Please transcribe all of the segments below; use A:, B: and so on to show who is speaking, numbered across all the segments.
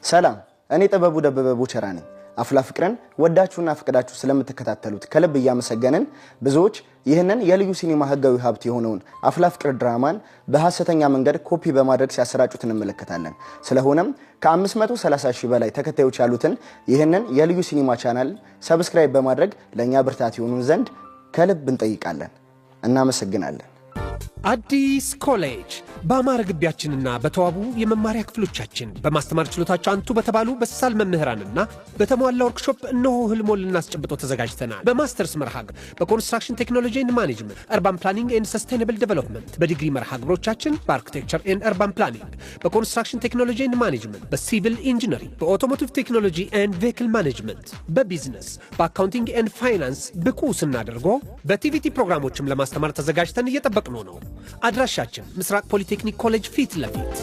A: ሰላም እኔ ጥበቡ ደበበ ቦቸራ ነኝ አፍላ ፍቅርን ወዳችሁና ፍቅዳችሁ ስለምትከታተሉት ከልብ ያመሰገንን ብዙዎች ይህንን የልዩ ሲኒማ ህጋዊ ሀብት የሆነውን አፍላ ፍቅር ድራማን በሐሰተኛ መንገድ ኮፒ በማድረግ ሲያሰራጩት እንመለከታለን ስለሆነም ከ530 ሺህ በላይ ተከታዮች ያሉትን ይህንን የልዩ ሲኒማ ቻናል ሰብስክራይብ በማድረግ ለኛ ብርታት ይሆኑን ዘንድ ከልብ እንጠይቃለን እናመሰግናለን
B: አዲስ ኮሌጅ በአማረ ግቢያችንና በተዋቡ የመማሪያ ክፍሎቻችን በማስተማር ችሎታቸው አንቱ በተባሉ በሳል መምህራንና በተሟላ ወርክሾፕ እነሆ ህልሞን ልናስጨብጠው ተዘጋጅተናል። በማስተርስ መርሃ ግብር በኮንስትራክሽን ቴክኖሎጂ ኤንድ ማኔጅመንት፣ አርባን ፕላኒንግ ኤንድ ሰስቴይነብል ዴቨሎፕመንት፣ በዲግሪ መርሃ ግብሮቻችን በአርኪቴክቸር ኤንድ አርባን ፕላኒንግ፣ በኮንስትራክሽን ቴክኖሎጂ ኤንድ ማኔጅመንት፣ በሲቪል ኢንጂነሪንግ፣ በኦቶሞቲቭ ቴክኖሎጂ ኤንድ ቬሂክል ማኔጅመንት፣ በቢዝነስ፣ በአካውንቲንግ ኤንድ ፋይናንስ ብቁ ስናደርጎ በቲቪቲ ፕሮግራሞችም ለማስተማር ተዘጋጅተን እየጠበቅነው ነው። አድራሻችን ምስራቅ ፖሊቴክኒክ ኮሌጅ ፊት ለፊት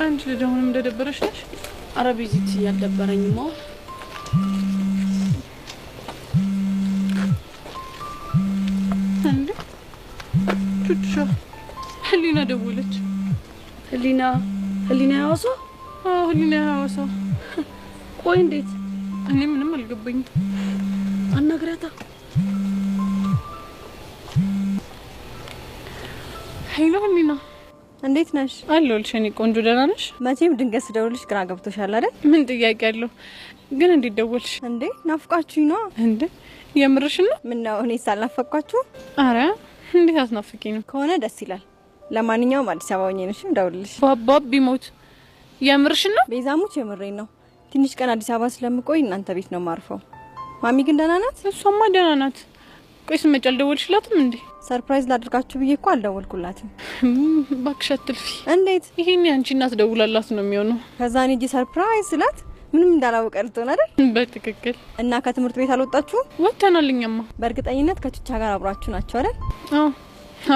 C: አንቺ ለደውንም እንደደበረሽ ነሽ
D: አረቢዚት ያልደበረኝማ
C: እንዴ ቹቹ ህሊና ደውለች
D: ህሊና ያወሳ
C: ህሊና ያወሳ
D: ቆይ እንዴት
C: እኔ ምንም አልገባኝም
D: አናግራታ
C: ሄሎ ህሊና
D: እንዴት ነሽ
C: አለሁልሽ እኔ ቆንጆ ደህና ነሽ
D: መቼም ድንገት ደውልሽ ግራ ገብቶሻል አይደል
C: ምን ጥያቄ አለው ግን እንዴት ደወልሽ
D: እንዴ ናፍቃችሁኝ ነው
C: እንዴ የምርሽ ነው
D: ምን ነው እኔ ሳላፈቅኳችሁ
C: አረ እንዴት አስናፍቂኝ
D: ከሆነ ደስ ይላል ለማንኛውም አዲስ አበባ ሆኜ ነሽ ደውልልሽ
C: ባባ ቢሞት የምርሽ ነው
D: ቤዛሙት የምሬን ነው ትንሽ ቀን አዲስ አበባ ስለምቆይ እናንተ ቤት ነው ማርፈው ማሚ ግን ደህና ናት
C: እሷማ ደህና ናት ቆይ ስመጭ አልደወልሽላትም እንዴ
D: ሰርፕራይዝ ላድርጋችሁ ብዬ እኮ አልደወልኩላትም
C: ባክሽ አትልፊ
D: እንዴት
C: ይሄን ያንቺ እናት ደውላላት ነው የሚሆነው
D: ከዛ እኔ ጂ ሰርፕራይዝ ስላት ምንም እንዳላወቀ ልትሆን አይደል
C: በትክክል
D: እና ከትምህርት ቤት አልወጣችሁ
C: ወጣናልኝማ
D: በእርግጠኝነት ከቹቻ ጋር አብራችሁ ናችሁ አይደል
C: አዎ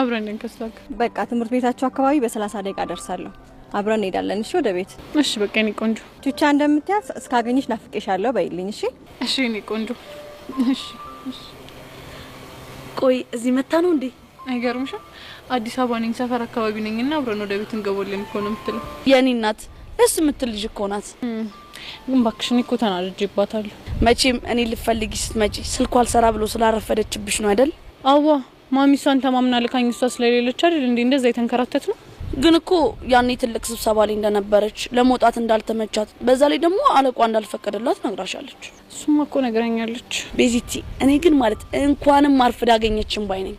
C: አብረን እንከሳክ
D: በቃ ትምህርት ቤታችሁ አካባቢ በ30 ደቂቃ ደርሳለሁ አብረን እንሄዳለን እሺ ወደ ቤት
C: እሺ በቃ እኔ ቆንጆ
D: ቹቻ እንደምትያዝ እስካገኝሽ ናፍቄሻለሁ በይልኝ እሺ
C: እሺ እኔ ቆንጆ እሺ
D: ቆይ እዚህ መታ ነው እንዴ
C: አይገርምሽም አዲስ አበባ ነኝ ሰፈር አካባቢ ነኝና አብረን ወደ ቤት እንገባለን እኮ ነው የምትለው
D: የኔ እናት እስ ምትል ልጅ እኮ ናት
C: ግን ባክሽ እኔ እኮ ተናድጄባታለሁ
D: መቼም እኔ ልፈልጊ ስትመጪ ስልኳ አልሰራ ብሎ ስላረፈደችብሽ ነው አይደል
C: አዋ ማሚሷን ተማምና ልካኝ እሷ ስለሌለች አይደል እንዴ እንደዛ የተንከራተት ነው
D: ግን እኮ ያኔ ትልቅ ስብሰባ ላይ እንደነበረች ለሞጣት እንዳልተመቻት በዛ ላይ ደግሞ አለቋ እንዳልፈቀደላት ነግራሻለች
C: እሱማ እኮ ነገረኛለች
D: ቤዚቲ እኔ ግን ማለት እንኳንም ማርፈድ አገኘችን ባይ ነኝ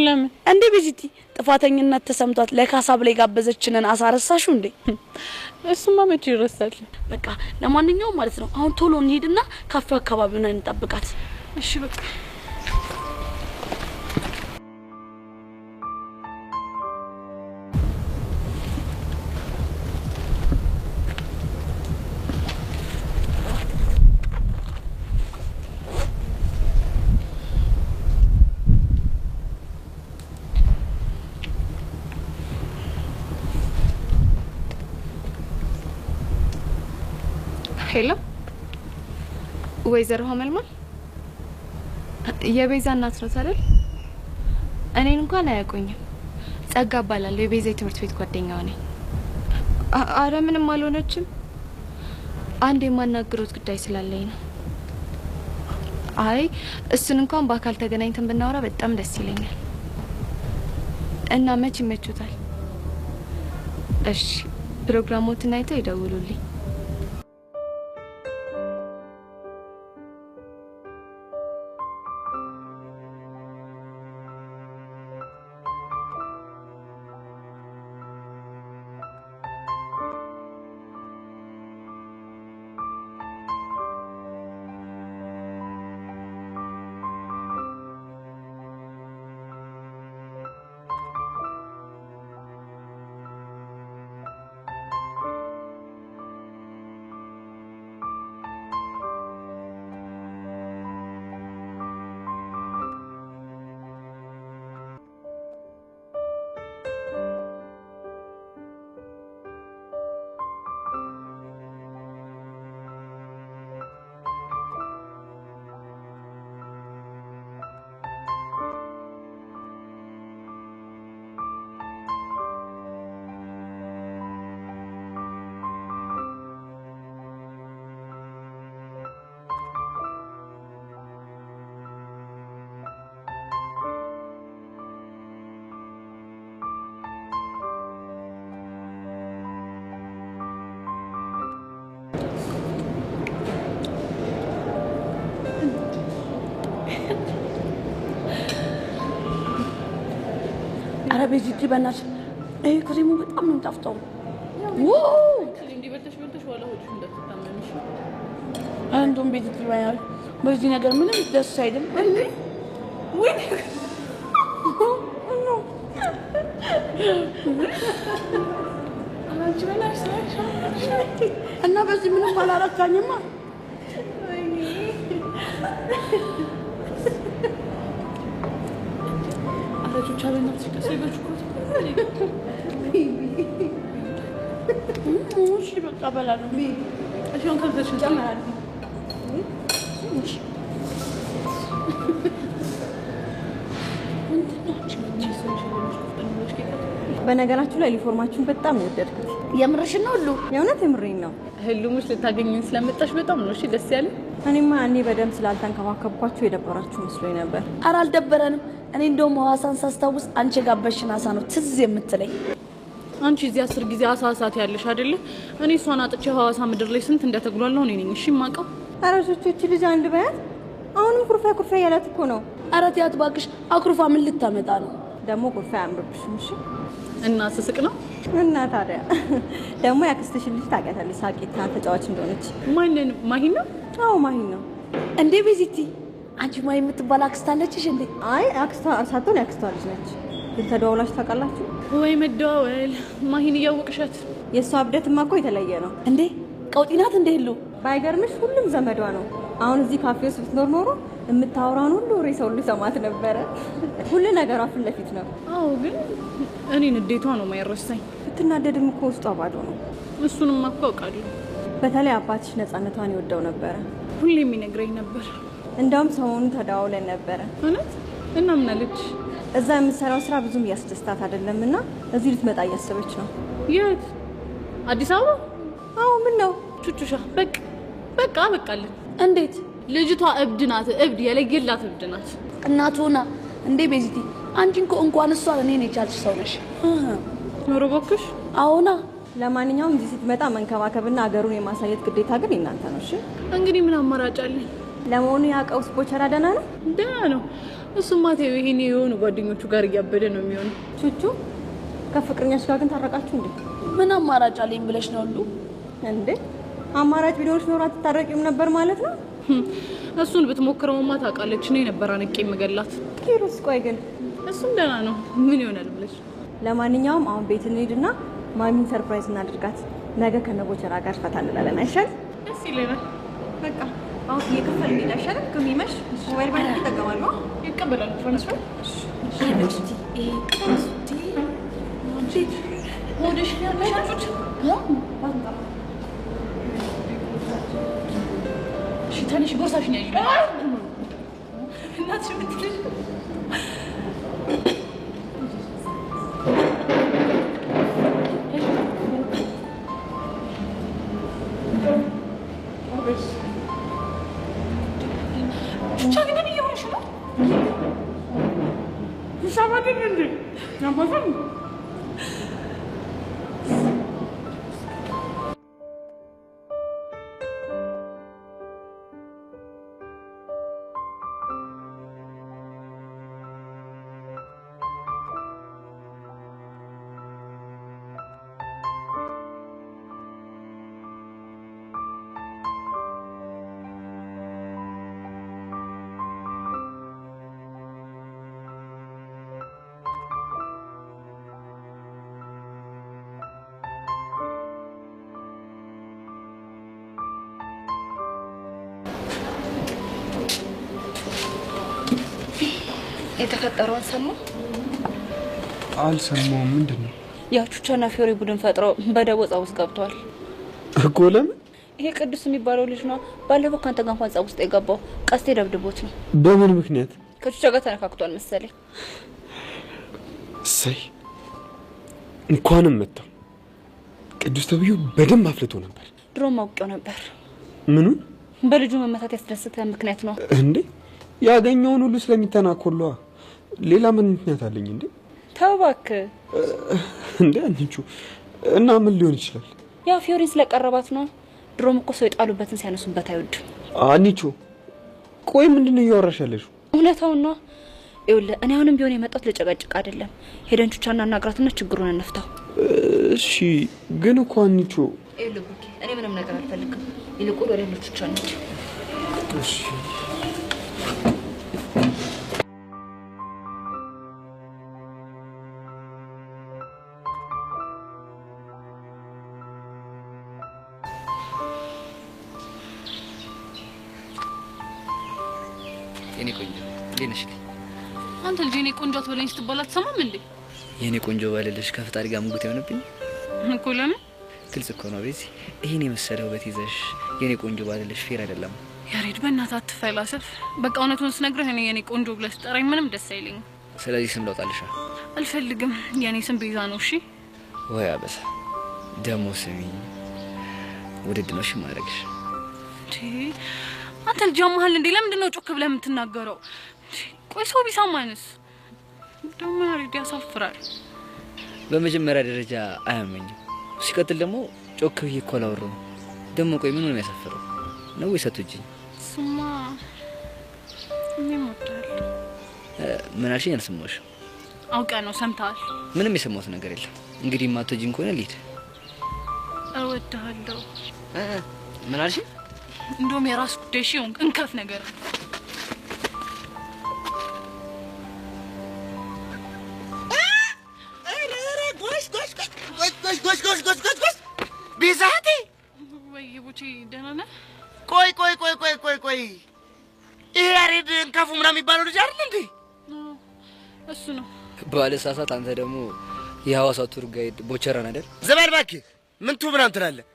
C: ለምን
D: እንዴ ቤዚቲ ጥፋተኝነት ተሰምቷት ለካሳ ብለ ጋበዘችንን አሳረሳሹ እንዴ
C: እሱማ መቼ ይረሳል
D: በቃ ለማንኛውም ማለት ነው አሁን ቶሎ እንሄድና ካፌ አካባቢውን እንጠብቃት
C: እሺ በቃ
E: ሄሎ ወይዘሮ ሀመልማል የቤዛ እናት ነው አይደል እኔን እንኳን አያውቁኝም ጸጋ እባላለሁ የቤዛ ትምህርት ቤት ጓደኛዋ ነኝ አረ ምንም አልሆነችም አንድ የማናግሮት ጉዳይ ስላለኝ ነው አይ እሱን እንኳን በአካል ተገናኝተን ብናወራ በጣም ደስ ይለኛል እና መቼ ይመቹታል እሺ ፕሮግራሞትን አይተው ይደውሉልኝ
D: ቤዚቲ በእናትሽ ይሄ ክሬሙ በጣም ነው የሚጣፍጠው።
C: እንዴ በልተሽ ዋላ ሆድሽ እንዳትታመምሽ።
D: አንዱን ቤዚቲ ባያል በዚህ ነገር ምንም ደስ አይልም። እንዴ ወይ አንቺ በላሽ እና በዚህ ምንም አላረካኝማ። አረጆች አበናት ከሰይበች እሺ በቃ በላለሁ። እሺ አሁን ከብተሽ ጨምራለሁ።
F: በነገራችሁ ላይ ዩኒፎርማችሁን በጣም ነው የወደድኩት።
D: የምርሽን ነው ሁሉ?
F: የእውነት የምሬን ነው።
C: ህልሙሽ ልታገኙኝ ስለመጣሽ በጣም ነው እሺ ደስ ያለኝ።
F: እኔማ እኔ በደንብ ስላልተንከባከብኳችሁ የደበራችሁ መስሎኝ ነበር።
D: ኧረ አልደበረንም። እኔ እንደውም ሐዋሳን ሳስታውስ አንቺ ጋበሽን አሳ ነው ትዝ የምትለኝ።
C: አንቺ እዚህ 10 ጊዜ አሳሳት ያለሽ አይደለ? እኔ እሷን አጥቼ ሐዋሳ ምድር ላይ ስንት እንደተግሏለሁ እኔ ነኝ እሺ የማውቀው።
F: ኧረ ጆጆች ልጅ አንድ በያት። አሁንም ኩርፋ ያላት እኮ ነው።
D: ኧረ ተያት እባክሽ። አኩርፋ ምን ልታመጣ ነው?
F: ደግሞ ኩርፋ ያምርብሽም። እሺ
C: እና ስስቅ ነው
F: እና ታዲያ ደግሞ ያክስትሽ ልጅ ታውቂያታለሽ፣ ሳቂታ ተጫዋች እንደሆነች።
C: ማንን? ማሂን ነው?
F: አዎ ማሂን ነው።
D: እንዴ ቤዚቲ አንቺ ማሂ የምትባል አክስት አለችሽ እንዴ?
F: አይ አክስቷ ሳትሆን ያክስቷ ልጅ ነች። ግን ተደዋውላችሁ ታውቃላችሁ
C: ወይ? መደዋወል ማሂን እያወቅሻት?
F: የእሷ እብደትማ እኮ የተለየ ነው።
D: እንዴ ቀውጢ ናት እንዴ? ሁሉ
F: ባይገርምሽ ሁሉም ዘመዷ ነው። አሁን እዚህ ካፌ ውስጥ ብትኖር ኖሮ የምታወራውን ሁሉ ሬሳ ሁሉ ሰማት ነበረ። ሁሉ ነገሯ ፊት ለፊት ነው።
C: አዎ ግን እኔን እንዴቷ ነው የማይረሳኝ።
F: ብትናደድም እኮ ውስጧ ባዶ ነው።
C: እሱንም እኮ አውቃለሁ።
F: በተለይ አባትሽ ነፃነቷን ይወደው ነበረ።
C: ሁሌ የሚነግረኝ ነበር።
F: እንደውም ሰሞኑን ተደዋውለን ነበረ።
C: እውነት? እና ምን አለች?
F: እዛ የምትሰራው ስራ ብዙም እያስደስታት አይደለምና እዚህ ልትመጣ እያሰበች ነው።
C: የት? አዲስ አበባ?
F: አዎ ምን ነው
C: ቹቹሻ በቃ በቃለን።
D: እንዴት?
C: ልጅቷ እብድ ናት። እብድ የለየላት እብድ ናት።
D: እናቱና እንዴ ቤዚቲ አንቺ እንኳን እሷ እኔን የቻልሽ ሰው ነሽ።
C: ኖሮ ቦክሽ
D: አዎና።
F: ለማንኛውም እዚህ ስትመጣ መንከባከብና አገሩን የማሳየት ግዴታ ግን የእናንተ ነው። እሺ
C: እንግዲህ ምን አማራጭ አለኝ?
F: ለመሆኑ ያቀውስ ቦቸራ ደህና ነው?
C: ደህና ነው። እሱማ ተይው፣ ይሄን የሆኑ ጓደኞቹ ጋር እያበደ ነው የሚሆነው።
F: ቹቹ ከፍቅረኛሽ ጋር ግን ታረቃችሁ እንዴ?
D: ምን አማራጭ አለኝ ብለሽ ነው ሁሉ?
F: እንዴ አማራጭ ቢኖርሽ ኖሮ አትታረቂም ነበር ማለት ነው?
C: እሱን ብትሞክረውማ ታውቃለች እኔ ነበር አንቄ የምገላት።
F: ኪሩስ ቆይ ግን
C: እሱም ደህና ነው። ምን ይሆናል ብለሽ?
F: ለማንኛውም አሁን ቤት እንሂድና ማሚን ሰርፕራይዝ እናድርጋት። ነገ ከነቦቸራ ጋር ፈታ እንላለን። አይሻል?
C: ደስ ይለናል።
F: በቃ አሁን እየከፈል እንሂድ አይሻልም? ከሚመሽ ሞባይል ባንክ ይጠቀማሉ።
C: ይቀበላሉ ትራንስፈር።
D: ሆድሽ ያለሻቹት
C: ትንሽ ቦርሳሽን ያዥ። እናትሽ ምትልሽ ብቻ ግን እየሆንሽ ነው። ሰማግን እንዴ ናባፈን
E: የተፈጠረውን ሰማ?
G: አልሰማውም። ምንድነው?
E: ያው ቹቻና ፊዮሪ ቡድን ፈጥረው በደቦ ጸብ ውስጥ ገብተዋል
G: እኮ። ለምን?
E: ይሄ ቅዱስ የሚባለው ልጅ ነው ባለፈው ካንተ ጋር እንኳን ጸብ ውስጥ የገባው። ቀስቴ ደብድቦት ነው።
G: በምን ምክንያት?
E: ከቹቻ ጋር ተነካክቷል መሰለኝ።
G: እሰይ እንኳንም መጣው። ቅዱስ ተብዩ በደንብ አፍልቶ ነበር።
E: ድሮም አውቄው ነበር።
G: ምኑን?
E: በልጁ መመታት ያስደሰተ ምክንያት ነው
G: እንዴ? ያገኘውን ሁሉ ስለሚተናኮሏ ሌላ ምን ምክንያት አለኝ እንዴ?
E: ተው እባክህ
G: እንዴ አንቺ እና ምን ሊሆን ይችላል?
E: ያው ፊዮሪን ስለቀረባት ነው። ድሮም እኮ ሰው የጣሉበትን ሲያነሱበት አይወድም።
G: አንቺ ቆይ ምንድነው እያወራሽ ያለሽው?
E: እውነታውን ነው።
H: ይኸውልህ እኔ አሁንም ቢሆን የመጣሁት ለጨቀጭቅ አይደለም። ሄደን ቹቻና እናግራትና ችግሩን እንፍታው።
G: እሺ ግን እኮ አንቺ
H: ይኸውልህ ቡኪ እኔ ምንም ነገር አልፈልግም። ይልቁን ወደ ቹቻ እንሂድ።
G: እሺ
I: የኔ ቆንጆ እንዴት ነሽ?
C: አንተ ልጅ የኔ ቆንጆ አትበለኝ ስትባል አትሰማም እንዴ?
I: የኔ ቆንጆ ባልልሽ ከፈጣሪ ጋር ሙግት የሆነብኝ
C: እኮ ለምን?
I: ግልጽ እኮ ነው ቤዚ። ይሄን የመሰለው ውበት ይዘሽ የኔ ቆንጆ ባልልሽ ፌር አይደለም።
C: ያሬድ በእናትህ አትፈላሰፍ። በቃ እውነቱን ስነግርህ እኔ የኔ ቆንጆ ብለህ ስጠራኝ ምንም ደስ አይለኝም።
I: ስለዚህ ስም ላውጣልሽ?
C: አልፈልግም። የኔ ስም ቤዛ ነው። እሺ
I: ወይ አበሳ ደሞ ስሚ ውድድ ነው። እሺ ማድረግሽ
C: አንተ ልጅ አማሃል እንዴ? ለምንድን ነው ጮክ ብለህ የምትናገረው? ቆይ ሰው ቢሰማንስ? ደግሞ ያሬድ ያሳፍራል።
I: በመጀመሪያ ደረጃ አያመኝም። ሲቀጥል ደግሞ ጮክ ብዬ እኮ አላወራሁም። ደግሞ ቆይ ምን ነው የሚያሳፍረው? ነው ወይ ሰጥቶኝ?
C: ስማ እኔ እወድሃለሁ።
I: ምን አልሽኝ? አልሰማሁሽም።
C: አውቀህ ነው ሰምተሃል?
I: ምንም የሰማሁት ነገር የለም። እንግዲህ ማቶጂን ከሆነ ልሂድ።
C: እወድሃለሁ።
I: ምን አልሽኝ?
C: እንደውም የራስ ጉዳይ ሺ እንከፍ ነገር
J: ቤዛቴ
C: ወይ ቡቺ ደህና ነህ?
J: ቆይ ይሄ ያሬድ እንከፉ ምናምን የሚባለው ልጅ አይደል እንዴ?
C: እሱ ነው።
I: ባለሳሳት አንተ ደግሞ የሐዋሳ ቱር ጋይድ ቦቸራን አይደል?
J: ዘባል እባክህ ምን ቱ ምናምን ትላለህ?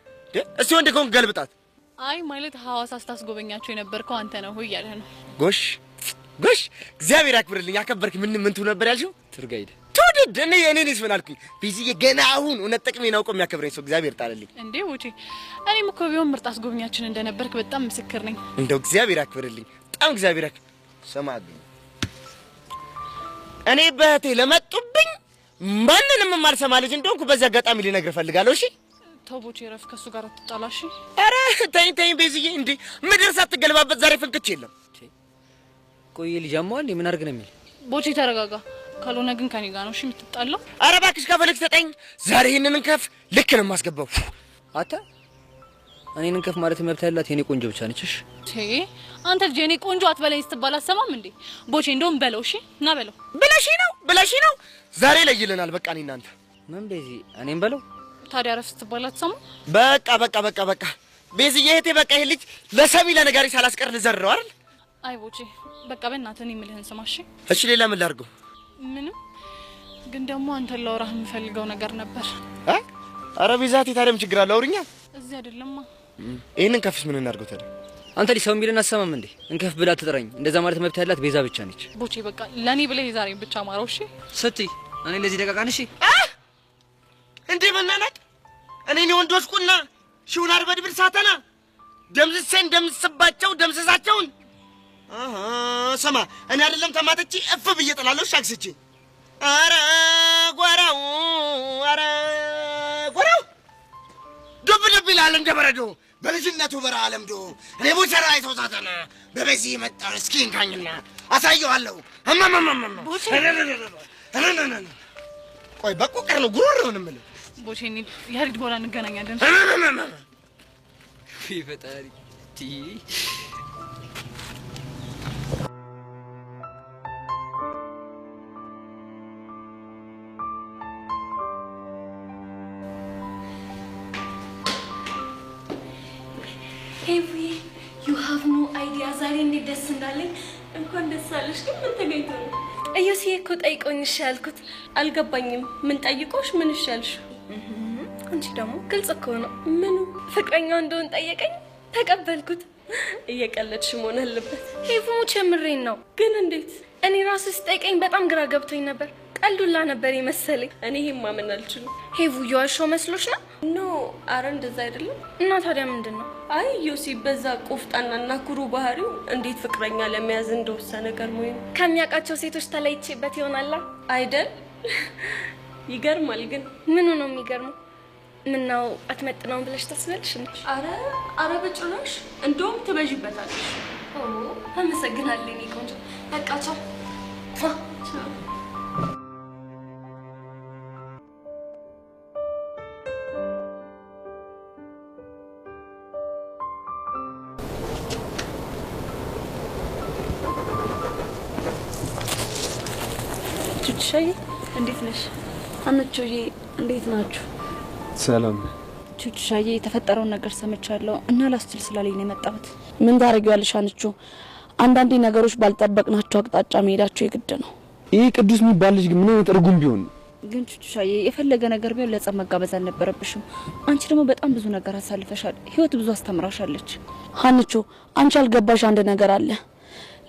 J: እስቲ ወንድ ከሆንክ ገልብጣት።
C: አይ ማለት ሐዋሳ ስታስጎበኛቸው የነበርከው አንተ ነው ሆይ ያለህ ነው።
J: ጎሽ እግዚአብሔር ያክብርልኝ። አከበርክ። ምን ቱ ነበር ያልሽው?
I: ቱር ጋይድ
J: ትውድድ እኔስ ምን አልኩኝ? ቢዚዬ ገና አሁን እውነት ጥቅሜን አውቆ የሚያከብረኝ ሰው እግዚአብሔር ጣለልኝ።
C: እንዴ ቡቺ እኔም እኮ ቢሆን ምርጥ አስጎበኛችን እንደነበርክ በጣም ምስክር ነኝ።
J: እንደው እግዚአብሔር ያክብርልኝ። በጣም እግዚአብሔር ሰማልኝ። እኔ በእህቴ ለመጡብኝ ማንንም የማልሰማ ልጅ እንደሆንኩ በዚህ አጋጣሚ ልነግርህ እፈልጋለሁ። እሺ
C: ተው ቡቺ ረፍ ከሱ ጋር አትጣላሽ።
J: ኧረ ተይኝ ቤዝዬ። እንዴ ምድር ሳትገለባበት ዛሬ ፍንክች የለም።
I: ቆይ ልጅ አሟል ምን አድርግ ነው የሚል?
C: ቡቺ ተረጋጋ። ካልሆነ ግን ከኔ ጋር ነው እሺ የምትጣላው።
J: ኧረ እባክሽ ከፈለግሽ ተጠኝ። ዛሬ ይሄንን እንከፍ ልክ ነው የማስገባው።
I: አታ እኔን እንከፍ ማለት መብት ያላት የኔ ቆንጆ ብቻ ነች። እሺ
C: አንተ ልጅ የኔ ቆንጆ አትበለኝ ስትባል አሰማም እንዴ? ቦቼ እንደውም በለው እሺ ና በለው።
J: ብለሽ ነው ዛሬ ለይልናል። በቃ እኔ እናንተ
I: ምን ቤዚ እኔም በለው።
C: ታዲያ ረፍ ስትባል አትሰማም?
J: በቃ ቤዝዬ እህቴ በቃ ይሄ ልጅ ለሰሚ ለነጋሪ ሳላስቀር ልዘርረው አይደል?
C: አይ ቦቼ በቃ በእናትህ እኔ የምልህን ስማ እሺ።
J: እሺ ሌላ ምን ላድርገው?
C: ምንም ግን ደግሞ አንተን ላወራህ የምፈልገው ነገር ነበር።
J: ኧረ ቤዛቴ ታዲያ ምን ችግር አለ? አውሪኛ።
C: እዚህ አይደለማ።
J: ይሄንን ከፍስ ምን እናድርገው ታዲያ?
I: አንተ ልጅ ሰው የሚልን አሰማም እንዴ? እንከፍ ብላ ትጥራኝ። እንደዛ ማለት መብት ያላት ቤዛ ብቻ ነች።
C: ቦቼ በቃ ለኔ ብለህ ዛሬ ብቻ ማረው እሺ።
I: ስትይ እኔ ለዚህ ደቃቃ ነሽ
J: እንዴ? መናናቅ እኔ ወንዶች ቁና ሺውን አርበድ ብል ሳተና ደምስባቸው ደምስሳቸውን ስማ እኔ አይደለም ተማተቺ እፍ ብዬ ጥላለሁ ሻክስቺ። ኧረ ጎራው ዱብ ይላል እንደ በረዶ በልጅነቱ በረሃ ለምዶ። እኔ ቦቸራ አይተውታተና በበዚህ መጣው እስኪ እንካኝና አሳየዋለሁ። ቆይ በቁቀር ነው ጉሮሮውን የምልህ
C: ቦቼ ያሪድ በኋላ እንገናኛለን።
I: ፈጣሪ
K: ሄቪ ዩ ሃቭ ኖ አይዲያ ዛሬ እንዴት ደስ እንዳለኝ። እንኳን ደስ አለሽ። ግን ምን ተገኝቶ ነው? እዩሲ እኮ ጠይቆኝ እሺ ያልኩት አልገባኝም። ምን ጠይቆሽ ምን እሺ ያልሽ? አንቺ ደግሞ ግልጽ እኮ ነው። ምኑ ፍቅረኛው እንደሆነ ጠየቀኝ ተቀበልኩት። እየቀለድሽ መሆን አለበት። ሄቪ ሙች የምሬን ነው። ግን እንዴት? እኔ ራሱ ስጠይቀኝ በጣም ግራ ገብቶኝ ነበር። ቀልዱላ ነበር ይመስለኝ። እኔ ይሄን ማመን አልችልም። ሄቪ የዋሸው መስሎሽ ነው? ኖ አረ እንደዛ አይደለም። እና ታዲያ ምንድነው? አይ ዮሲ በዛ ቆፍጣናና ኩሩ ባህሪው እንዴት ፍቅረኛ ለመያዝ እንደወሰነ ገርሞኝ ነው። ከሚያውቃቸው ሴቶች ተለይቼበት ይሆናል አይደል? ይገርማል። ግን ምኑ ነው የሚገርመው? ምነው አትመጥነውም ብለሽ ታስበልሽ እንዴ? አረ በጭራሽ እንደውም ትበዥበታለሽ። አመሰግናለሁ እኔ ቆንጆ። በቃ ቻው።
D: ቹቹሻዬ እንዴት ነሽ? አንቺዬ እንዴት ናችሁ?
G: ሰላም።
H: ቹቹሻዬ የተፈጠረውን ነገር ሰምቻለሁ እና ላስችል ስላለኝ ነው የመጣሁት።
D: ምን ታረጊዋለሽ አንቺ? አንዳንዴ ነገሮች ባልጠበቅናቸው አቅጣጫ መሄዳቸው የግድ ነው።
G: ይሄ ቅዱስ የሚባል ልጅ ግን ምን አይነት እርጉም ቢሆን?
H: ግን ቹቹሻዬ የፈለገ ነገር ቢሆን ለጸብ መጋበዝ አልነበረብሽም። አንቺ ደግሞ በጣም ብዙ ነገር አሳልፈሻል። ህይወት ብዙ አስተምራሻለች።
D: አንቺ አንቺ አልገባሽ አንድ ነገር አለ።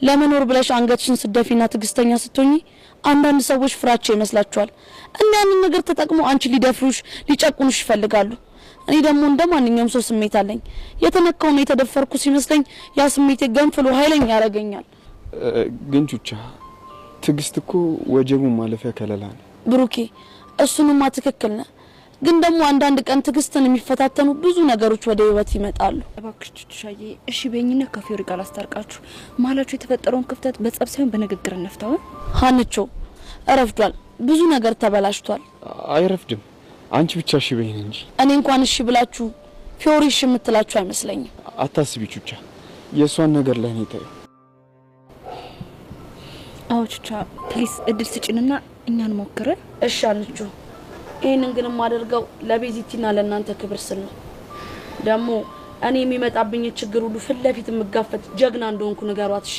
D: ለመኖር ብለሽ አንገትሽን ስደፊና ትግስተኛ ስትሆኚ አንዳንድ ሰዎች ፍራቻ ይመስላችኋል እና ያንን ነገር ተጠቅመው አንቺ ሊደፍሩሽ ሊጨቁኑሽ ይፈልጋሉ። እኔ ደግሞ እንደማንኛውም ሰው ስሜት አለኝ። የተነካው ነው የተደፈርኩ ሲመስለኝ ያ ስሜት ገንፍሎ ኃይለኛ ያረጋኛል።
G: ግን ቹቻ ትግስት እኮ ወጀቡን ማለፊያ ከለላ ነው።
D: ብሩኬ እሱንማ ትክክል ነህ። ግን ደግሞ አንዳንድ ቀን ትግስትን የሚፈታተኑ ብዙ ነገሮች ወደ ህይወት ይመጣሉ።
H: እባክሽ ቹቹሻዬ እሺ በእኝና ከፊዮሪ ጋር አስታርቃችሁ ማላችሁ የተፈጠረውን ክፍተት በጸብ ሳይሆን በንግግር እንፍታው።
D: ሀንቾ እረፍዷል። ብዙ ነገር ተበላሽቷል።
G: አይረፍድም። አንቺ ብቻ እሺ በይኝ እንጂ
D: እኔ እንኳን እሺ ብላችሁ ፊዮሪ እሺ የምትላችሁ አይመስለኝም።
G: አታስቢ ቹቻ፣ የእሷን ነገር ለኔ ታዩ።
H: አዎ ቹቻ ፕሊስ እድል ስጪንና እኛን ሞክረ።
D: እሺ አንቹ፣ ይሄንን ግን ማደርገው ለቤዚቲና ለእናንተ ክብር ስል ነው። ደግሞ እኔ የሚመጣብኝ ችግር ሁሉ ፊት ለፊት የምጋፈጥ ጀግና እንደሆንኩ ንገሯት። እሺ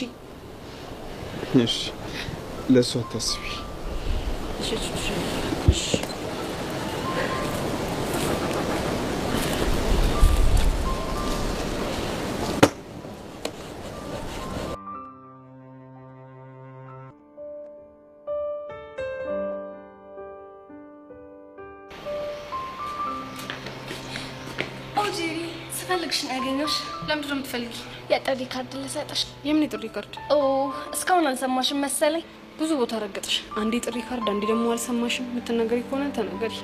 G: እሺ፣ ለሷ አታስቢ።
D: እሺ ቹቻ እሺ።
K: ጄሪ ስፈልግሽ ነው ያገኘሁሽ።
C: ለምንድን ነው የምትፈልጊ?
K: የጥሪ ካርድ ልሰጥሽ።
C: የምን የጥሪ ካርድ?
K: ኦ እስካሁን አልሰማሽም መሰለኝ።
C: ብዙ ቦታ ረገጥሽ። አንዴ ጥሪ ካርድ፣ አንዴ ደግሞ አልሰማሽም። የምትናገሪ ከሆነ ተናገሪ።